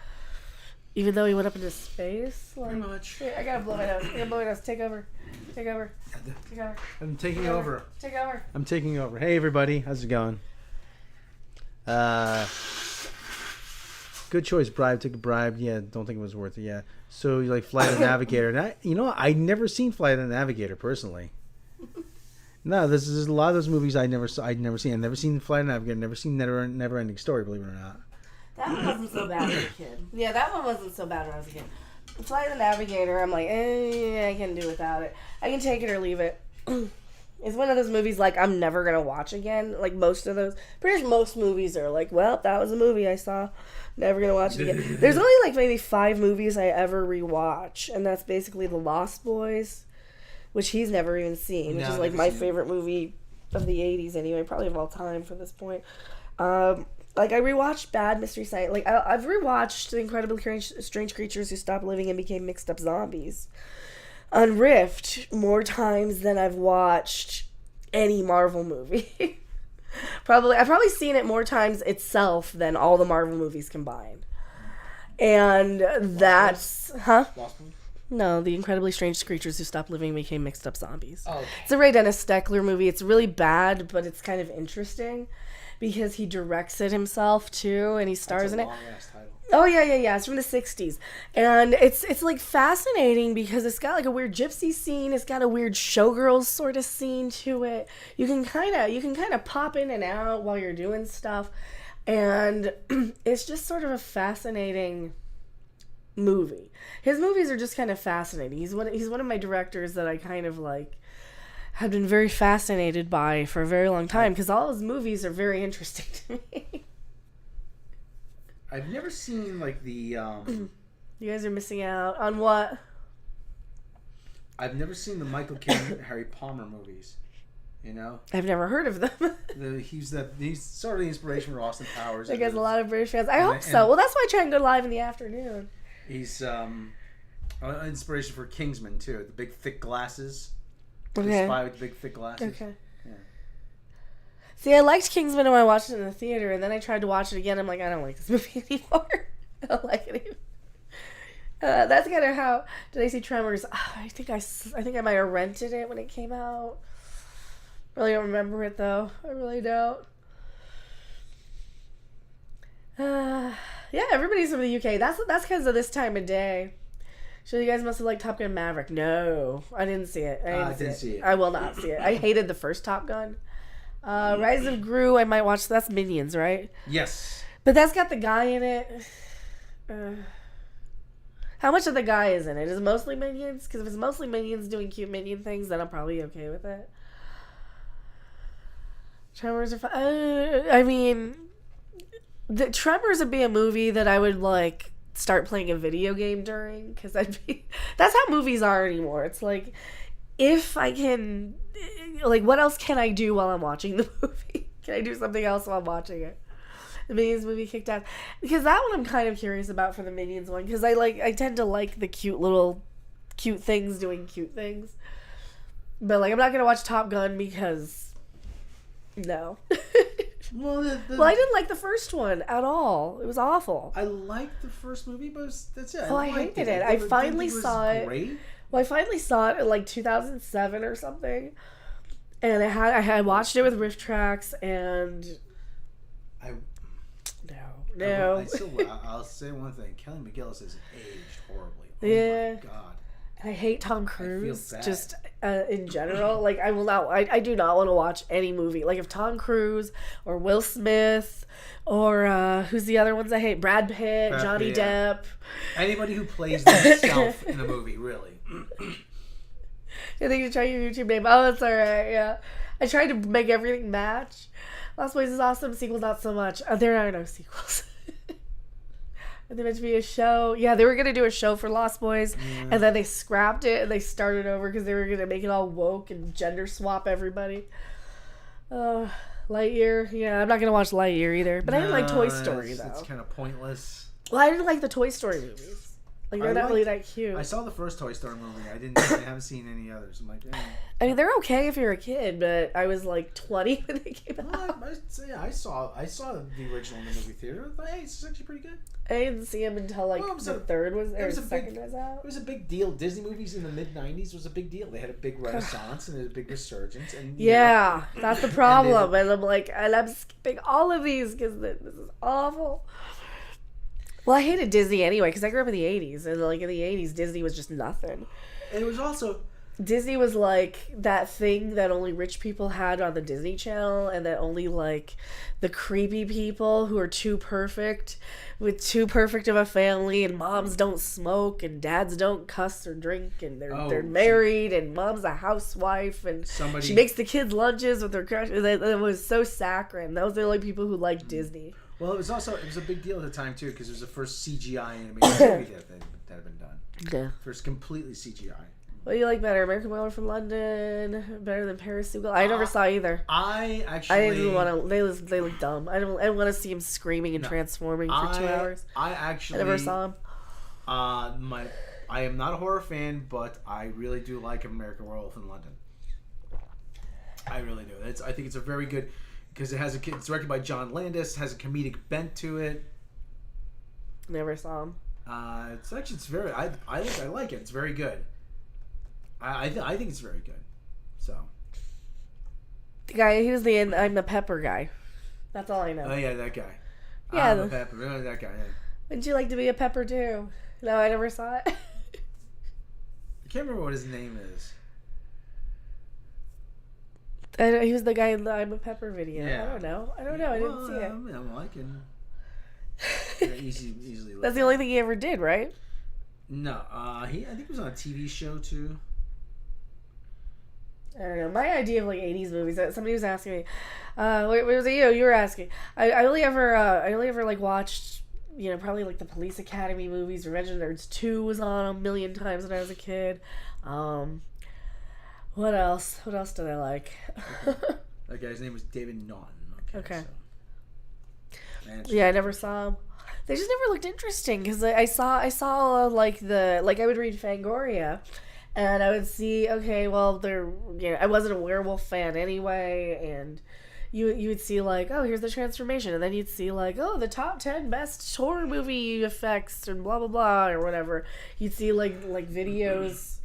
even though he went up into space. Like, pretty much. Here, I gotta blow my nose. Take over. I'm taking over. Take over. I'm taking over. Hey everybody, how's it going? Good choice, bribe. Took a bribe. Yeah, don't think it was worth it. Yeah. So you like Flight of the Navigator? And I'd never seen Flight of the Navigator personally. No, there's a lot of those movies I'd never seen. I've never seen Flight of the Navigator. Never seen Never Ending Story. Believe it or not. That one wasn't so bad as a kid. Yeah, that one wasn't so bad when I was a kid. Flight of the Navigator, I'm like, I can do without it. I can take it or leave it. It's one of those movies like I'm never gonna watch again. Like most of those, pretty much most movies are like, well, that was a movie I saw. Never gonna watch it again. There's only like maybe 5 movies I ever rewatch, and that's basically The Lost Boys, which he's never even seen, which is like my favorite movie of the 80s anyway, probably of all time for this point. Like I rewatched Bad Mystery Science. Like I've rewatched The Incredibly Strange Creatures Who Stopped Living and Became Mixed Up Zombies on Rift more times than I've watched any Marvel movie. I've probably seen it more times itself than all the Marvel movies combined. And that's Lost Boys? No, The Incredibly Strange Creatures Who Stopped Living and Became Mixed Up Zombies. Oh, okay. It's a Ray Dennis Steckler movie. It's really bad, but it's kind of interesting because he directs it himself too, and he stars in it. Long-ass title. Oh yeah. It's from the 60s, and it's like fascinating because it's got like a weird gypsy scene. It's got a weird showgirls sort of scene to it. You can kind of pop in and out while you're doing stuff, and it's just sort of a fascinating movie. His movies are just kind of fascinating. He's one of my directors that I kind of like have been very fascinated by for a very long time because all his movies are very interesting to me. I've never seen like the. You guys are missing out on what? I've never seen the Michael Caine Harry Palmer movies. You know. I've never heard of them. He's sort of the inspiration for Austin Powers. That guy's a lot of British fans. I hope so. Well, that's why I try and go live in the afternoon. He's inspiration for Kingsman too. The big thick glasses. Okay. The spy with the big thick glasses. Okay. Yeah. See, I liked Kingsman when I watched it in the theater, and then I tried to watch it again. I'm like, I don't like this movie anymore. I don't like it anymore. That's kind of how. Did I see Tremors? I think I might have rented it when it came out. Really don't remember it though. I really don't. Yeah, everybody's from the UK. That's because of this time of day. So you guys must have liked Top Gun Maverick. No, I didn't see it. I didn't see it. I will not see it. I hated the first Top Gun. Rise of Gru, I might watch. That's Minions, right? Yes. But that's got the guy in it. How much of the guy is in it? Is it mostly Minions? Because if it's mostly Minions doing cute Minion things, then I'm probably okay with it. Tremors are fun. I mean, the Tremors would be a movie that I would like start playing a video game during, because that's how movies are anymore. It's like, if I can, like, what else can I do while I'm watching the movie? Can I do something else while I'm watching it? The Minions movie kicked out, because that one I'm kind of curious about for the Minions one, because I tend to like the cute things doing cute things, but like I'm not gonna watch Top Gun because no. Well, I didn't like the first one at all. It was awful. I liked the first movie, but that's it. Well, I hated it. I finally saw it. Well, I finally saw it in like 2007 or something, and I had watched it with riff tracks, and no. I'll say one thing: Kelly McGillis has aged horribly. Oh yeah. My God. And I hate Tom Cruise. Just in general, like I will not. I do not want to watch any movie. Like if Tom Cruise or Will Smith or who's the other ones I hate? Brad Pitt, Johnny Depp. Anybody who plays themselves in a movie, really. I think you try your YouTube name. Oh, that's all right. Yeah, I tried to make everything match. Lost Boys is awesome. Sequel, not so much. There are no sequels. And they meant to be a show. Yeah, they were going to do a show for Lost Boys, and then they scrapped it, and they started over because they were going to make it all woke and gender swap everybody. Lightyear. Yeah, I'm not going to watch Lightyear either. But I didn't like Toy Story, though. It's kind of pointless. Well, I didn't like the Toy Story movies. Like, they're not really that cute. I saw the first Toy Story movie. I haven't seen any others. I'm like, I mean, they're okay if you're a kid, but I was like 20 when they came out. I saw the original in the movie theater. I thought, hey, this is actually pretty good. I didn't see them until like the third was, or the second was out. It was a big deal. Disney movies in the mid-90s was a big deal. They had a big renaissance and a big resurgence. And that's the problem. And I'm like, and I'm skipping all of these because this is awful. Well, I hated Disney anyway because I grew up in the 80s. And like in the 80s, Disney was just nothing. And it was also... Disney was like that thing that only rich people had on the Disney Channel, and that only like the creepy people who are too perfect with too perfect of a family, and moms don't smoke and dads don't cuss or drink, and they're married, and mom's a housewife, and she makes the kids lunches with her crush. It was so saccharine. Those are the only people who liked Disney. Well, it was a big deal at the time too, because it was the first CGI animated movie that had been done. Yeah. First completely CGI. What do you like better, American Werewolf in London? Better than Paris Sequel? I never saw either. I didn't want to. They look dumb. I didn't want to see him screaming and transforming for 2 hours. I never saw him. I am not a horror fan, but I really do like American Werewolf in London. I really do. I think it's a very good, because it's directed by John Landis, has a comedic bent to it. Never saw him. It's very. I like it. It's very good. I think it's very good. So. The guy, he was I'm the Pepper guy. That's all I know. Oh yeah, that guy. Yeah, I'm the Pepper. That guy. Yeah. Wouldn't you like to be a Pepper too? No, I never saw it. I can't remember what his name is. He was the guy in the I'm a Pepper video. Yeah. I don't know. I didn't see it. I'm liking. Easily. That's the only thing he ever did, right? No, I think he was on a TV show too. I don't know. My idea of like 80s movies. Somebody was asking me. Was it you? You were asking. I only ever like watched, probably like the Police Academy movies. Revenge of the Nerds 2 was on a million times when I was a kid. What else? What else did I like? That guy's name was David Naughton. Okay. So. Yeah, I never saw him. They just never looked interesting because I saw I would read Fangoria. And I would see, okay, well, I wasn't a werewolf fan anyway, and you would see, like, oh, here's the transformation, and then you'd see, like, oh, the top 10 best horror movie effects, and blah, blah, blah, or whatever. You'd see, like videos,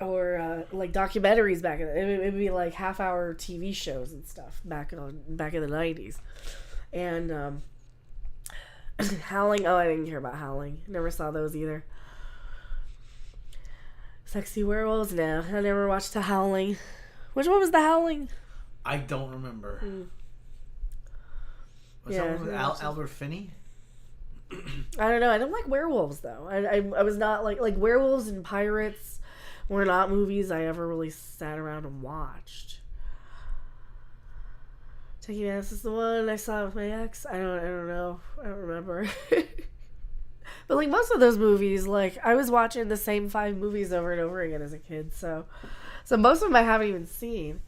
or, like, documentaries back in it would be, like, half-hour TV shows and stuff back in the 90s. And, Howling, I didn't hear about Howling. Never saw those either. Sexy werewolves? No, I never watched The Howling. Which one was The Howling? I don't remember. Was that one with Albert Finney? I don't know. I don't like werewolves though. I was not like werewolves and pirates were not movies I ever really sat around and watched. Taking Ass is the one I saw with my ex. I don't know. I don't remember. But like most of those movies, like I was watching the same 5 movies over and over again as a kid. So most of them I haven't even seen.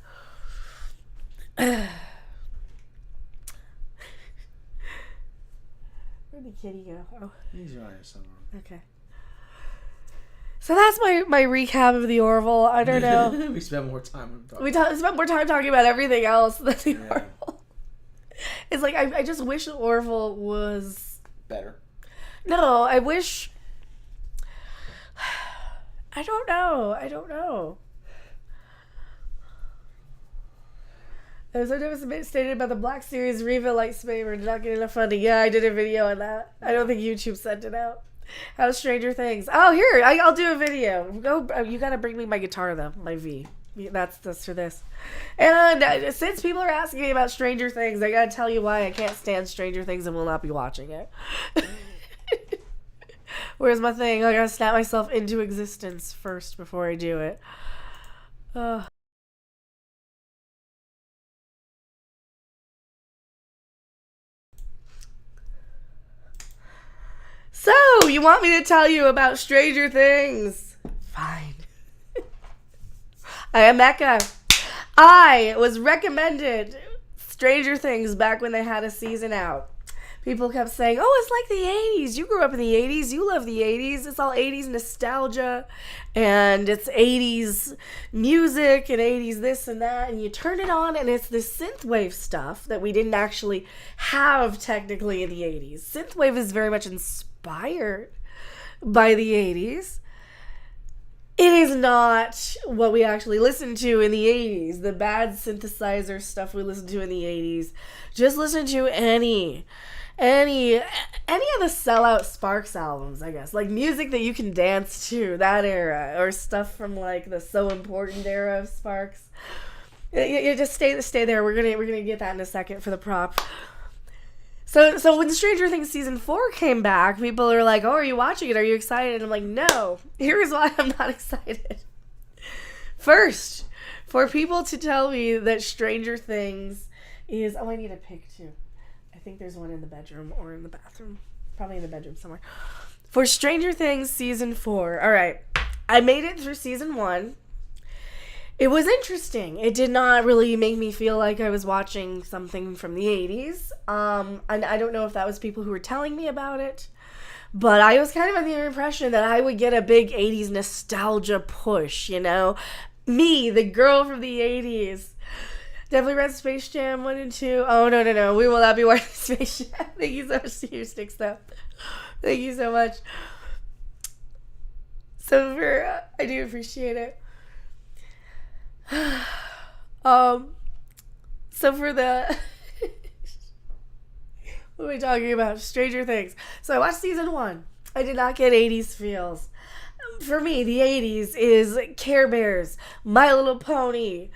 Where'd the kitty go? Oh, He's right here somewhere. okay. So that's my recap of the Orville. I don't know. We spent more time. Spent more time talking about everything else than the Orville. It's like I just wish the Orville was better. No, I wish. I don't know. As I was stated about the Black Series Reva lightsaber did not get enough funding. Yeah, I did a video on that. I don't think YouTube sent it out. How Stranger Things. Oh, here, I'll do a video. You gotta bring me my guitar though, my V. That's for this. And since people are asking me about Stranger Things, I gotta tell you why I can't stand Stranger Things and will not be watching it. Where's my thing? I gotta snap myself into existence first before I do it. So, you want me to tell you about Stranger Things? Fine. I am Mecca. I was recommended Stranger Things back when they had a season out. People kept saying, oh, it's like the 80s. You grew up in the 80s. You love the 80s. It's all 80s nostalgia. And it's 80s music and 80s this and that. And you turn it on and it's this synthwave stuff that we didn't actually have technically in the 80s. Synthwave is very much inspired by the 80s. It is not what we actually listened to in the 80s. The bad synthesizer stuff we listened to in the 80s. Just listen to any of the sellout Sparks albums, I guess. Like music that you can dance to, that era. Or stuff from like the So Important era of Sparks. You just stay there. We're gonna get that in a second for the prop. So when Stranger Things Season 4 came back, people are like, oh, are you watching it? Are you excited? And I'm like, no. Here's why I'm not excited. First, for people to tell me that Stranger Things is... Oh, I need a pic, too. I think there's one in the bedroom or in the bathroom. Probably in the bedroom somewhere. For Stranger Things Season 4. All right. I made it through Season 1. It was interesting. It did not really make me feel like I was watching something from the 80s. And I don't know if that was people who were telling me about it. But I was kind of under the impression that I would get a big 80s nostalgia push, you know? Me, the girl from the 80s. Definitely read Space Jam 1 and 2. Oh, no. We will not be watching Space Jam. Thank you so much to your stick stuff. Thank you so much. So I do appreciate it. So for the what are we talking about? Stranger Things. So I watched Season 1. I did not get 80s feels. For me, the 80s is Care Bears, My Little Pony,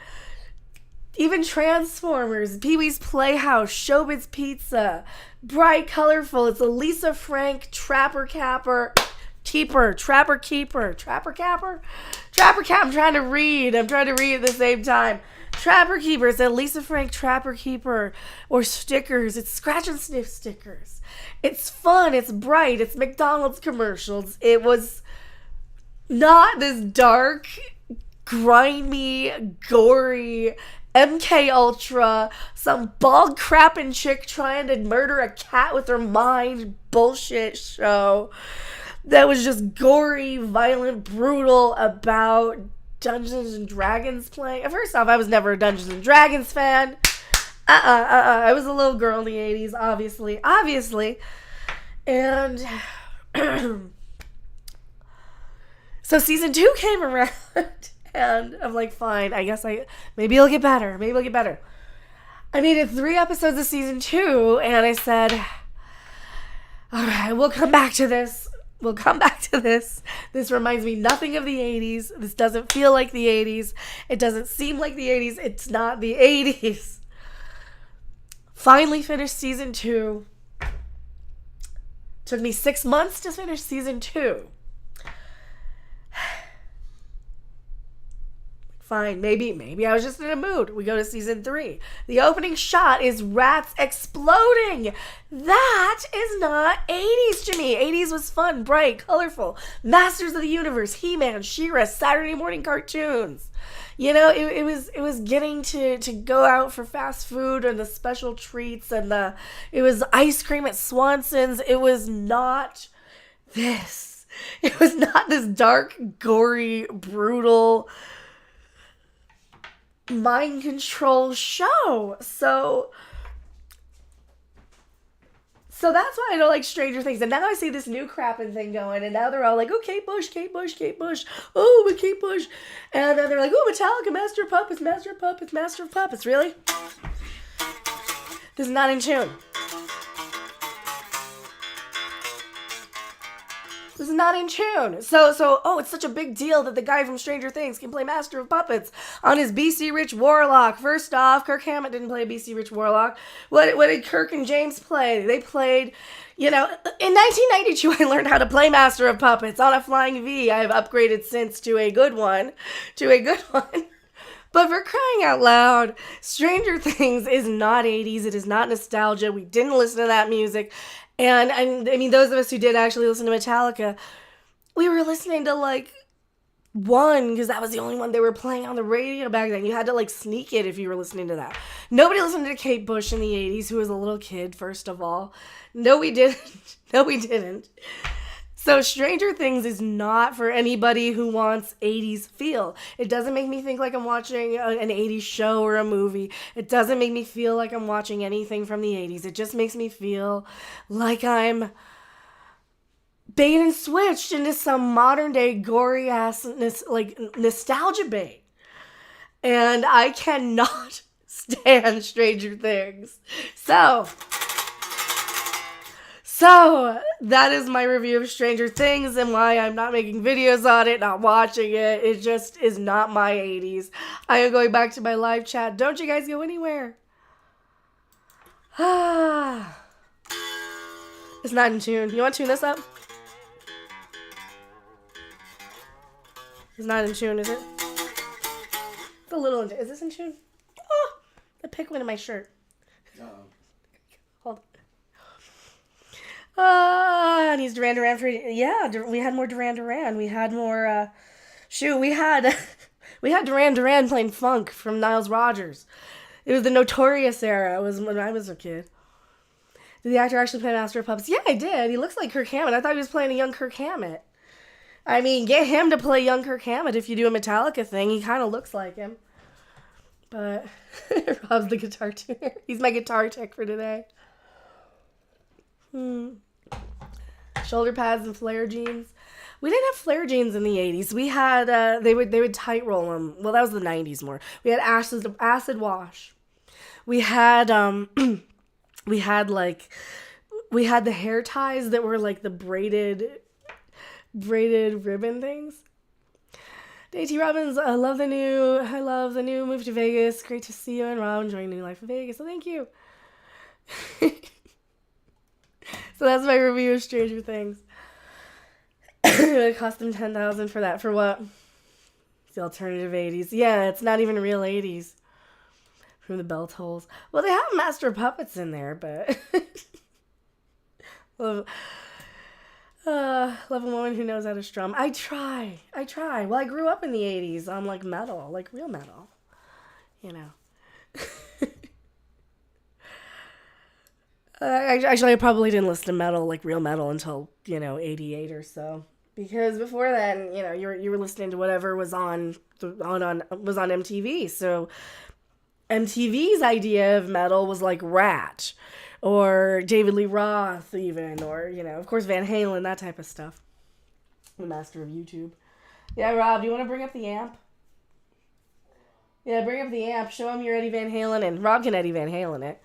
even Transformers, Pee-wee's Playhouse, Showbiz Pizza, bright, colorful. It's a Lisa Frank Trapper Capper. Trapper Keeper. I'm trying to read at the same time. Trapper Keeper. It's a Lisa Frank Trapper Keeper. Or stickers. It's scratch and sniff stickers. It's fun. It's bright. It's McDonald's commercials. It was not this dark, grimy, gory, MK Ultra, some bald crapping chick trying to murder a cat with her mind bullshit show that was just gory, violent, brutal about Dungeons and Dragons playing. First off, I was never a Dungeons and Dragons fan. I was a little girl in the 80s, obviously. And so Season 2 came around, and I'm like, fine, I guess maybe it'll get better. I made it 3 episodes of Season 2, and I said, all right, we'll come back to this we'll come back to this. This reminds me nothing of the 80s. This doesn't feel like the 80s. It doesn't seem like the 80s. It's not the 80s. Finally finished season 2. Took me 6 months to finish season 2. Fine, maybe I was just in a mood. We go to season 3. The opening shot is rats exploding. That is not 80s to me. 80s was fun, bright, colorful. Masters of the Universe, He-Man, She-Ra, Saturday morning cartoons. You know, it was getting to go out for fast food and the special treats and it was ice cream at Swanson's. It was not this. It was not this dark, gory, brutal mind control show. So that's why I don't like Stranger Things. And now I see this new crapping thing going, and now they're all like, oh, Kate Bush. Oh, but Kate Bush. And then they're like, oh, Metallica, Master of Puppets. Really? This is not in tune. This is not in tune. So, it's such a big deal that the guy from Stranger Things can play Master of Puppets on his BC Rich Warlock. First off, Kirk Hammett didn't play BC Rich Warlock. What did Kirk and James play? They played, in 1992 I learned how to play Master of Puppets on a Flying V. I have upgraded since to a good one. But for crying out loud, Stranger Things is not 80s. It is not nostalgia. We didn't listen to that music. And I mean, those of us who did actually listen to Metallica, we were listening to like one because that was the only one they were playing on the radio back then. You had to like sneak it if you were listening to that. Nobody listened to Kate Bush in the 80s, who was a little kid, first of all. No, we didn't. So Stranger Things is not for anybody who wants 80s feel. It doesn't make me think like I'm watching an 80s show or a movie. It doesn't make me feel like I'm watching anything from the 80s. It just makes me feel like I'm bait and switched into some modern day gory ass like nostalgia bait. And I cannot stand Stranger Things. So, that is my review of Stranger Things and why I'm not making videos on it, not watching it. It just is not my 80s. I am going back to my live chat. Don't you guys go anywhere. It's not in tune. You want to tune this up? It's not in tune, is it? It's a little in tune. Is this in tune? Oh, the pick went in my shirt. Hold on. Needs Duran Duran for, yeah, we had more Duran Duran. We had more, we had Duran Duran playing funk from Niles Rodgers. It was the Notorious era. It was when I was a kid. Did the actor actually play Master of Puppets? Yeah, he did. He looks like Kirk Hammett. I thought he was playing a young Kirk Hammett. I mean, get him to play young Kirk Hammett if you do a Metallica thing. He kind of looks like him. But Rob's the guitar tuner. He's my guitar tech for today. Shoulder pads and flare jeans. We didn't have flare jeans in the 80s. We had they would tight roll them. Well, that was the 90s more. We had acid wash. We had we had the hair ties that were like the braided ribbon things. Daisy Robbins, I love the new move to Vegas. Great to see you and Rob enjoying new life in Vegas. So thank you. So that's my review of Stranger Things. It cost them $10,000 for that. For what? It's the alternative 80s. Yeah, it's not even real 80s. From the bell tolls. Well, they have Master of Puppets in there, but love a woman who knows how to strum. I try. Well, I grew up in the 80s on like metal, like real metal. You know. Actually, I probably didn't listen to metal, like real metal, until 88 or so. Because before then, you were listening to whatever was on MTV. So MTV's idea of metal was like Rat, or David Lee Roth, even, or of course Van Halen, that type of stuff. The master of YouTube. Yeah, Rob, do you want to bring up the amp? Yeah, bring up the amp. Show him you're Eddie Van Halen, and Rob can Eddie Van Halen it.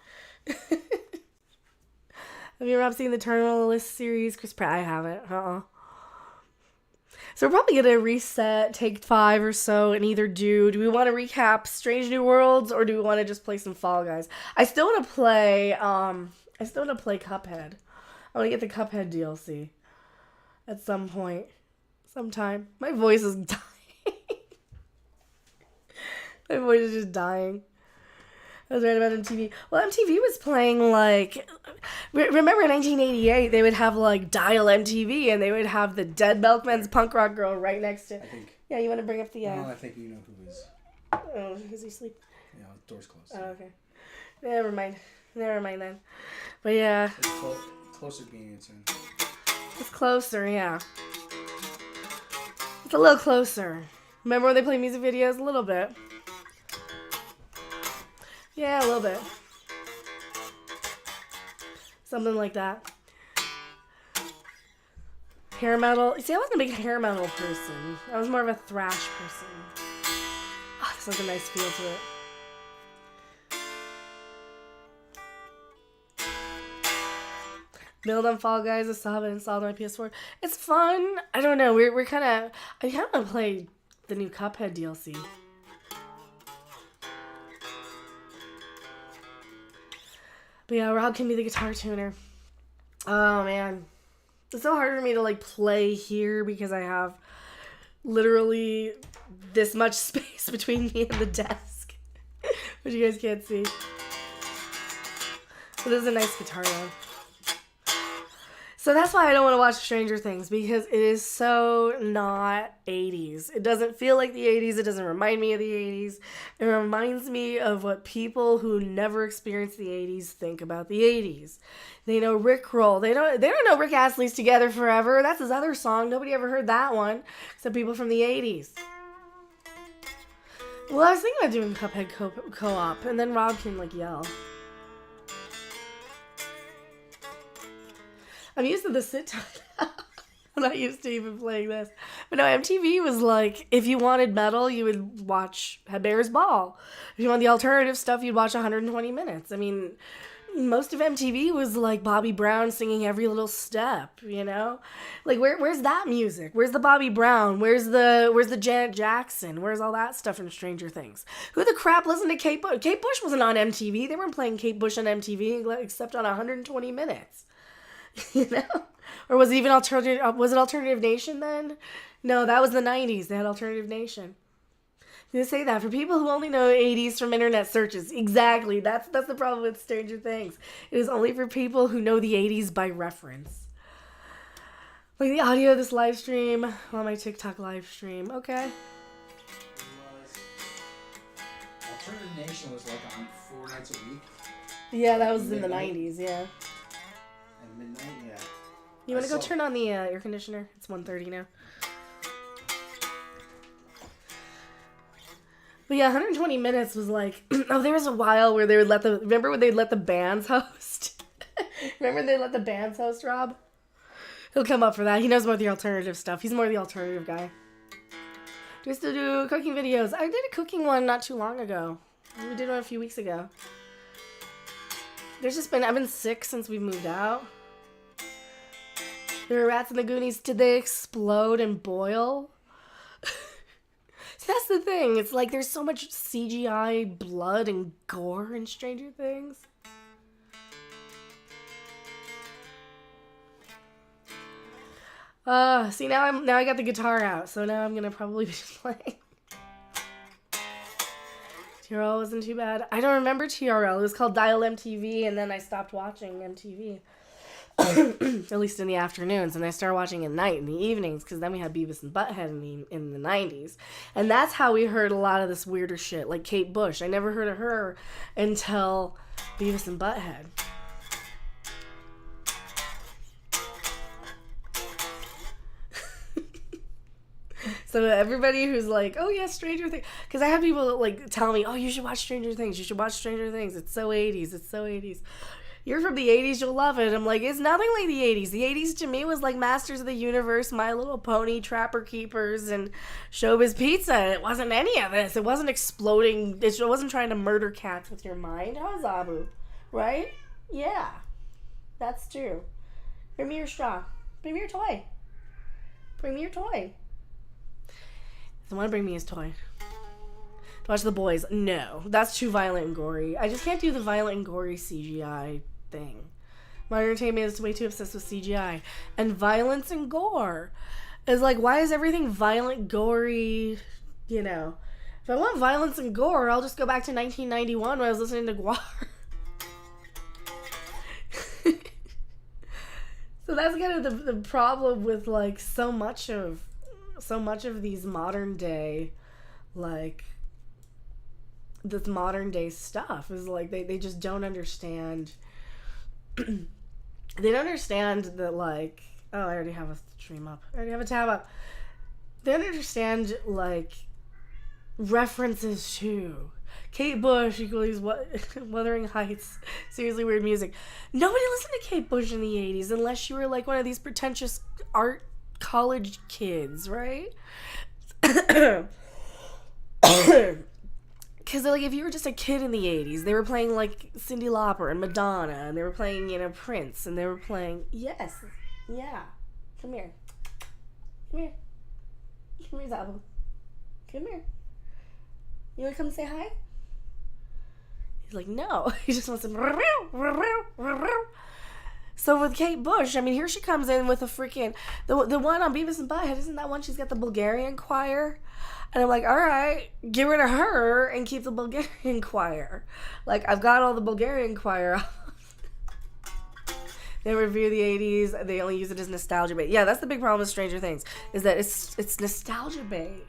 Have you, Rob, seen the Terminal List series? Chris Pratt, I haven't. So we're probably gonna reset, take 5 or so, and either do we want to recap Strange New Worlds or do we want to just play some Fall Guys? I still want to play Cuphead. I want to get the Cuphead DLC at some point, sometime. My voice is dying. My voice is just dying. I was right about MTV. Well, MTV was playing, like... Remember in 1988, they would have, like, Dial MTV, and they would have the Dead Milkman's Punk Rock Girl right next to... I think. Yeah, you want to bring up the... No, I think you know who is. Oh, is he asleep? Yeah, door's closed. Oh, okay. Never mind then. But yeah. It's closer to being answered. It's closer, yeah. It's a little closer. Remember when they play music videos? A little bit. Yeah, a little bit. Something like that. Hair metal. See, I wasn't a big hair metal person. I was more of a thrash person. Oh, this has a nice feel to it. Build on Fall Guys. I still have it installed on my PS4. It's fun. I don't know. We're kind of... I kind of want to play the new Cuphead DLC. But yeah, Rob can be the guitar tuner. Oh, man. It's so hard for me to, like, play here because I have literally this much space between me and the desk. Which you guys can't see. But this is a nice guitar, though. So that's why I don't want to watch Stranger Things, because it is so not 80s. It doesn't feel like the 80s. It doesn't remind me of the 80s. It reminds me of what people who never experienced the 80s think about the 80s. They know Rickroll. They don't know Rick Astley's Together Forever. That's his other song. Nobody ever heard that one, except people from the 80s. Well, I was thinking about doing Cuphead co-op, and then Rob can, like, yell. I'm used to the sit time. I'm not used to even playing this. But no, MTV was like, if you wanted metal, you would watch Bear's Ball. If you want the alternative stuff, you'd watch 120 Minutes. I mean, most of MTV was like Bobby Brown singing Every Little Step, you know? Like, where's that music? Where's the Bobby Brown? Where's the Janet Jackson? Where's all that stuff in Stranger Things? Who the crap listened to Kate Bush? Kate Bush wasn't on MTV. They weren't playing Kate Bush on MTV except on 120 Minutes. You know? Or was it even Alternative Nation then? No, that was the 90s. They had Alternative Nation. You say that for people who only know 80s from internet searches. Exactly. That's the problem with Stranger Things. It is only for people who know the 80s by reference. Like the audio of this live stream on my TikTok live stream. Okay. Alternative Nation was like on 4 nights a week. Yeah, that was in the 90s, yeah. And midnight, yeah. You want to go turn on the air conditioner? It's 1:30 now. But yeah, 120 Minutes was like, oh, there was a while where they would remember when they'd let the bands host? Remember when they'd let the bands host, Rob? He'll come up for that. He knows more of the alternative stuff. He's more the alternative guy. Do we still do cooking videos? I did a cooking one not too long ago. We did one a few weeks ago. I've been sick since we moved out. There were rats in the Goonies. Did they explode and boil? See, that's the thing. It's like there's so much CGI blood and gore in Stranger Things. See, now I got the guitar out, so now I'm gonna probably be playing. TRL wasn't too bad. I don't remember TRL. It was called Dial MTV, and then I stopped watching MTV. At least in the afternoons, and I started watching at night in the evenings, because then we had Beavis and Butthead in the 90s, and that's how we heard a lot of this weirder shit, like Kate Bush. I never heard of her until Beavis and Butthead. So everybody who's like, oh yeah, Stranger Things, because I have people like tell me, oh, you should watch Stranger Things, it's so 80s, it's so 80s. You're from the 80s, you'll love it. I'm like, it's nothing like the 80s. The 80s to me was like Masters of the Universe, My Little Pony, Trapper Keepers, and Showbiz Pizza. It wasn't any of this. It wasn't exploding. It wasn't trying to murder cats with your mind. How's Abu? Right? Yeah. That's true. Bring me your straw. Bring me your toy. Bring me your toy. doesn't want to bring me his toy. To watch The Boys. No, that's too violent and gory. I just can't do the violent and gory CGI thing. Modern entertainment is way too obsessed with CGI. And violence and gore is like, why is everything violent, gory, you know? If I want violence and gore, I'll just go back to 1991 when I was listening to Guar. So that's kind of the problem with like so much of these modern day, like this modern day stuff is like they just don't understand. They don't understand that, like, oh, I already have a stream up. I already have a tab up. They don't understand, like, references to Kate Bush equals Wuthering Heights. Seriously weird music. Nobody listened to Kate Bush in the 80s unless you were, like, one of these pretentious art college kids, right? Because, like, if you were just a kid in the 80s, they were playing, like, Cyndi Lauper and Madonna, and they were playing, you know, Prince, and they were playing... Yes. Yeah. Come here. Come here. Come here, Zabu. Come here. You want to come say hi? He's like, no. He just wants to... So with Kate Bush, I mean, here she comes in with a freaking... The one on Beavis and Butthead, isn't that one? She's got the Bulgarian choir. And I'm like, all right, get rid of her and keep the Bulgarian choir. Like, I've got all the Bulgarian choir. They review the 80s. They only use it as nostalgia bait. Yeah, that's the big problem with Stranger Things, is that it's nostalgia bait,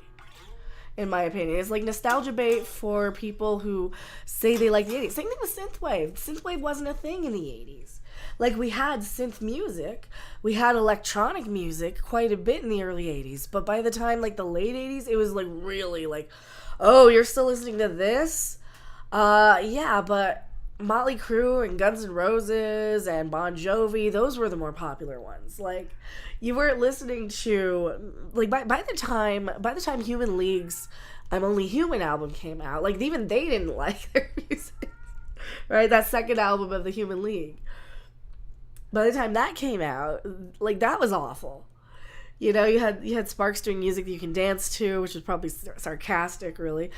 in my opinion. It's like nostalgia bait for people who say they like the 80s. Same thing with synthwave. Synthwave wasn't a thing in the 80s. Like, we had synth music, we had electronic music quite a bit in the early 80s, but by the time, like, the late 80s, it was, like, really, like, oh, you're still listening to this? Yeah, but Motley Crue and Guns N' Roses and Bon Jovi, those were the more popular ones. Like, you weren't listening to, like, by the time Human League's I'm Only Human album came out, like, even they didn't like their music, right? That second album of the Human League. By the time that came out, like, that was awful. You know, you had Sparks doing music that you can dance to, which was probably sarcastic, really.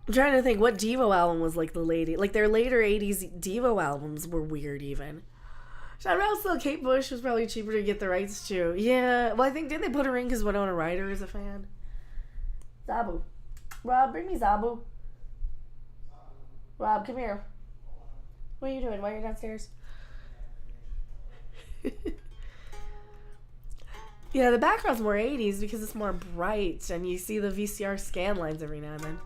I'm trying to think what Devo album was like like their later 80s Devo albums were weird even. I don't know, still Kate Bush was probably cheaper to get the rights to. Yeah, well, I think, didn't they put her in because Winona Ryder is a fan? Zabu. Rob, bring me Zabu. Rob, come here. What are you doing? Why are you downstairs? Yeah, the background's more 80s because it's more bright and you see the VCR scan lines every now and then.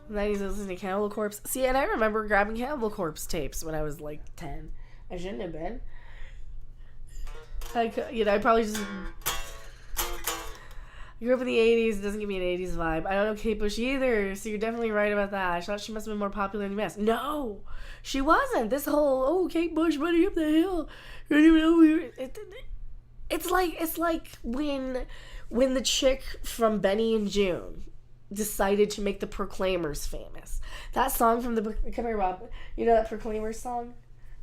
In the 90s I was listening to Cannibal Corpse. See, and I remember grabbing Cannibal Corpse tapes when I was like 10. I shouldn't have been. I probably just... I grew up in the 80s. It doesn't give me an 80s vibe. I don't know Kate Bush either, so you're definitely right about that. I thought she must have been more popular in the US. No! She wasn't. This whole, Kate Bush running up the hill. I didn't even know we were... It's like when the chick from Benny and June decided to make the Proclaimers famous. That song from the... Come here, Rob. You know that Proclaimers song?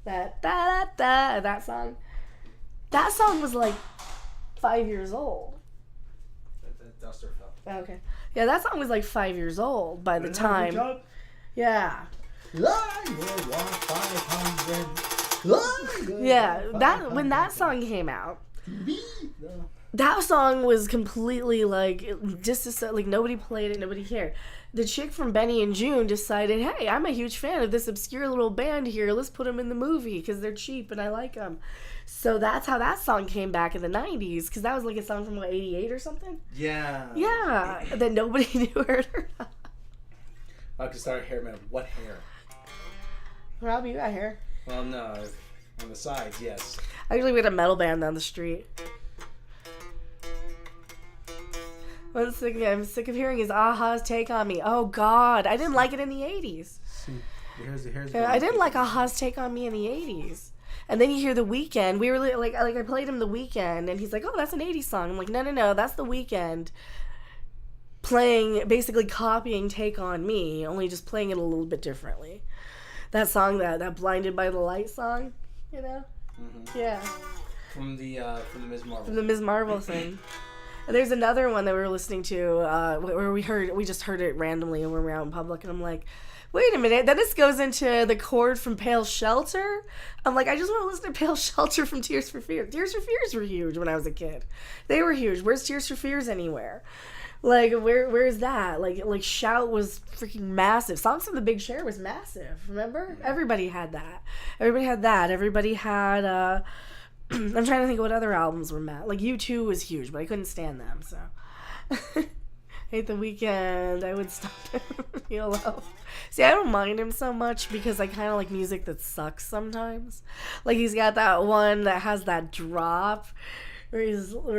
That da-da-da, that song? That song was like 5 years old. That duster fell. Oh, okay. Yeah, that song was like 5 years old by the time. Yeah. Yeah, when that song came out, that song was completely like nobody played it, nobody cared. The chick from Benny and June decided, hey, I'm a huge fan of this obscure little band here. Let's put them in the movie because they're cheap and I like them. So that's how that song came back in the 90s, because that was like a song from 88 or something. Yeah. Yeah, that nobody knew heard her. I could start hair, man. What hair? Rob, you got hair. Well, no. On the sides, yes. Actually, we had a metal band down the street. I'm sick of hearing is Aha's Take on Me. Oh, God. I didn't like it in the 80s. I didn't like Aha's Take on Me in the 80s. And then you hear The Weeknd. We were like I played him The Weeknd, and he's like, oh, that's an 80s song. I'm like, no, that's The Weeknd playing, basically copying Take on Me, only just playing it a little bit differently. That song, that Blinded by the Light song, you know? Mm-hmm. Yeah. From the Ms. Marvel. From the Ms. Marvel thing. There's another one that we were listening to where we just heard it randomly when we were out in public, and I'm like, wait a minute, then this goes into the chord from Pale Shelter. I'm like, I just want to listen to Pale Shelter from Tears for Fears. Tears for Fears were huge when I was a kid. They were huge. Where's Tears for Fears anywhere? Like, where's that? Like Shout was freaking massive. Songs from the Big Share was massive, remember? Everybody had that. Everybody had, I'm trying to think of what other albums were mad. Like, U2 was huge, but I couldn't stand them, so. Hate the Weeknd. I would stop him. YOLO. See, I don't mind him so much because I kind of like music that sucks sometimes. Like, he's got that one that has that drop where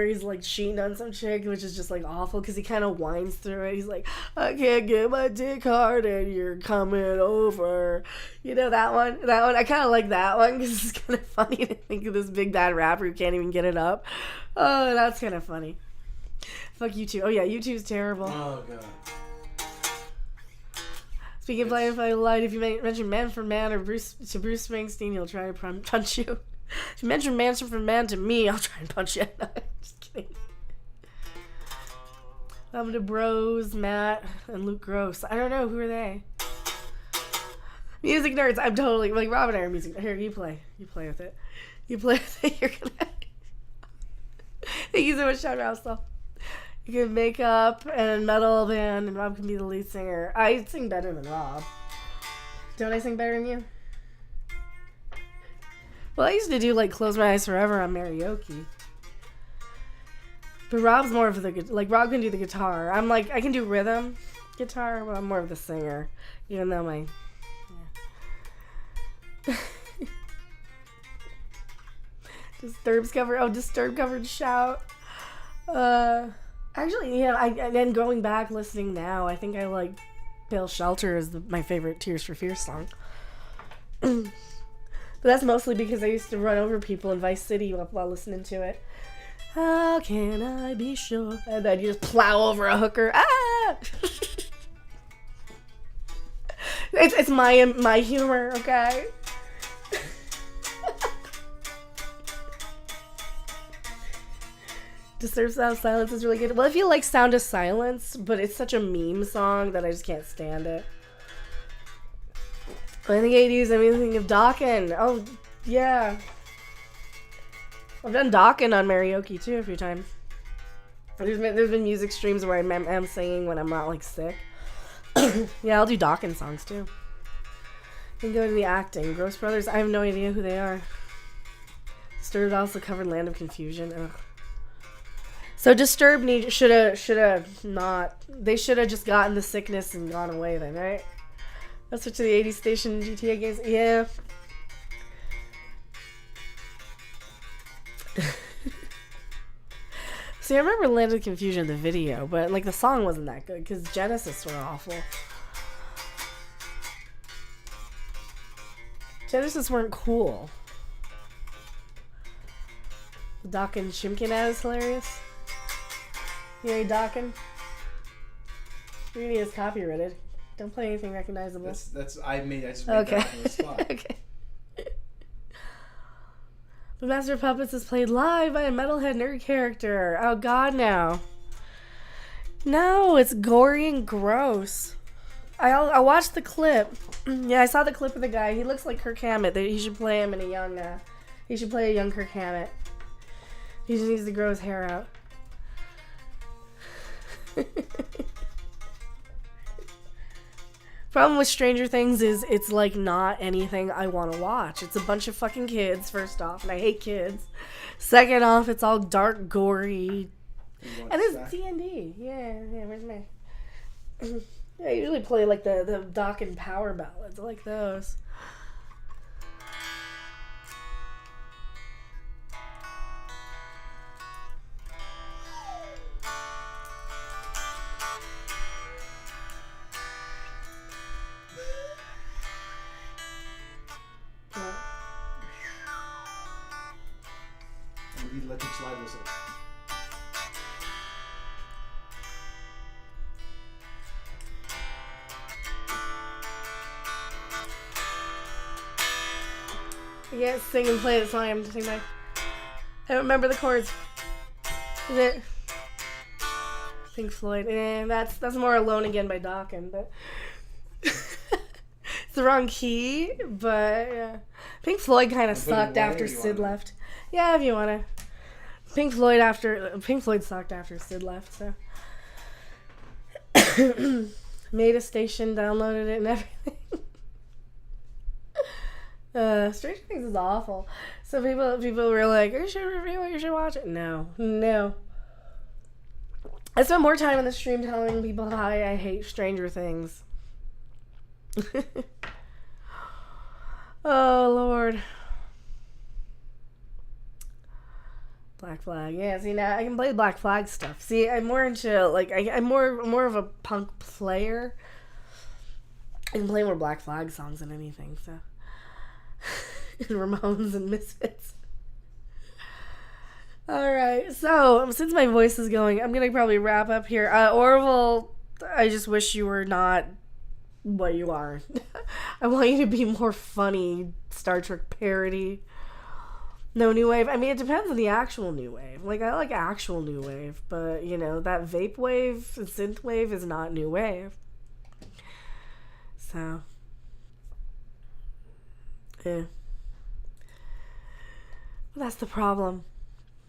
he's like cheating on some chick, which is just like awful because he kind of whines through it. He's like, I can't get my dick hard and you're coming over. You know that one? I kind of like that one because it's kind of funny to think of this big bad rapper who can't even get it up. Oh, that's kind of funny. Fuck U2. Oh yeah, U2's terrible. Oh god. Speaking of Blind Fight Light, if you mention Man for Man or Bruce Springsteen, he'll try to punch you. If you mention Man for Man to me, I'll try and punch you. Just kidding. I'm to Bros, Matt, and Luke Gross. I don't know, who are they? Music nerds. I'm totally like Rob and I are music. Here, you play with it. You play with it. You're gonna. Thank you so much, Sean Rousel. You can make up and metal band, and Rob can be the lead singer. I sing better than Rob. Don't I sing better than you? Well, I used to do like Close My Eyes Forever on karaoke. But Rob's more of the, like, Rob can do the guitar. I'm like, I can do rhythm guitar, but I'm more of the singer. Even though my, yeah. Disturbed covered Shout. Actually, yeah, and then going back listening now, I think I like Pale Shelter is my favorite Tears for Fears song. But that's mostly because I used to run over people in Vice City while listening to it. How can I be sure? And then you just plow over a hooker. Ah! It's my humor, okay? Disturbed Sound of Silence is really good. Well, if you like Sound of Silence, but it's such a meme song that I just can't stand it. In the 80s, I'm thinking of Dokken. Oh, yeah. I've done Dokken on karaoke, too, a few times. There's been music streams where I'm singing when I'm not, like, sick. Yeah, I'll do Dokken songs, too. Then go to the acting. Gross Brothers, I have no idea who they are. Disturbed also covered Land of Confusion. Ugh. So Disturbed should have not. They should have just gotten the sickness and gone away then, right? Let's switch to the 80s station GTA games. Yeah. See, I remember Land of Confusion, the video, but like the song wasn't that good because Genesis were awful. Genesis weren't cool. Dokken Shimkin ad is hilarious. You know Dokken? You're gonna get us copyrighted. Don't play anything recognizable. I just made that on the spot. Okay. The Master of Puppets is played live by a metalhead nerd character. Oh god, no. No, it's gory and gross. I watched the clip. Yeah, I saw the clip of the guy. He looks like Kirk Hammett. He should play him in a young. He should play a young Kirk Hammett. He just needs to grow his hair out. Problem with Stranger Things is it's like not anything I want to watch. It's a bunch of fucking kids, first off, and I hate kids. Second off, it's all dark, gory. And it's D&D. Yeah, where's my... I usually play like the Dokken power ballads. I like those. Electric slide whistle. I can't sing and play the song. I'm just singing I don't remember the chords. Is it? Pink Floyd. That's more Alone Again by Dawkins, but it's the wrong key. But yeah. Pink Floyd kind of sucked after Sid left. Yeah, if you wanna. Pink Floyd sucked after Sid left. So made a station, downloaded it, and everything. Stranger Things is awful. So people were like, "You should review it. You should watch it." No. I spent more time on the stream telling people how I hate Stranger Things. Oh Lord. Black Flag. Yeah, see now I can play Black Flag stuff. See, I'm more into like I'm more of a punk player. I can play more Black Flag songs than anything, so and Ramones and Misfits. Alright, so since my voice is going, I'm gonna probably wrap up here. Orville, I just wish you were not what you are. I want you to be more funny Star Trek parody. No new wave. I mean, it depends on the actual new wave. Like, I like actual new wave, but, you know, that vape wave and synth wave is not new wave. So, yeah. Well, that's the problem.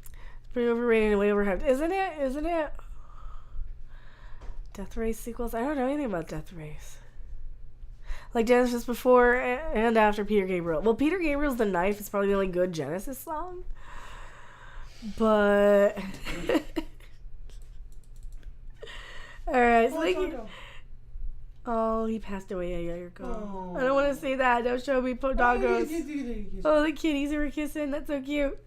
It's pretty overrated and way overhyped. Isn't it? Death Race sequels? I don't know anything about Death Race. Like Genesis before and after Peter Gabriel. Well, Peter Gabriel's The Knife is probably the only good Genesis song. But alright, so oh, he passed away a year ago. I don't want to say that. Don't show me doggos. Oh, the kitties were kissing. That's so cute.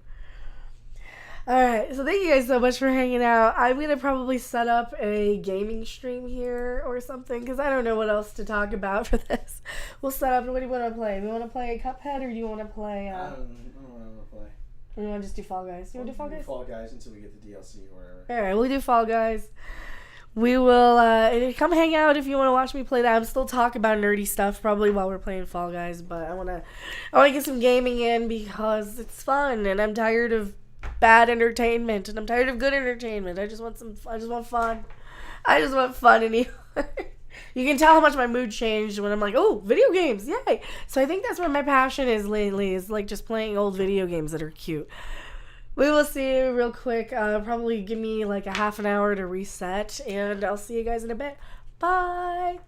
Alright, so thank you guys so much for hanging out. I'm going to probably set up a gaming stream here or something, because I don't know what else to talk about for this. We'll set up, what do you want to play? Do you want to play Cuphead, or do you want to play... I don't want to play. Or do you want to just do Fall Guys? You want to do Fall Guys? Fall Guys until we get the DLC or whatever. Alright, we'll do Fall Guys. We will, come hang out if you want to watch me play that. I'm still talking about nerdy stuff probably while we're playing Fall Guys, but I want to get some gaming in because it's fun, and I'm tired of bad entertainment, and I'm tired of good entertainment. I just want fun. I just want fun anymore. You can tell how much my mood changed when I'm like, oh, video games, yay. So I think that's where my passion is lately, is like just playing old video games that are cute. We will see you real quick. Probably give me like a half an hour to reset, and I'll see you guys in a bit. Bye.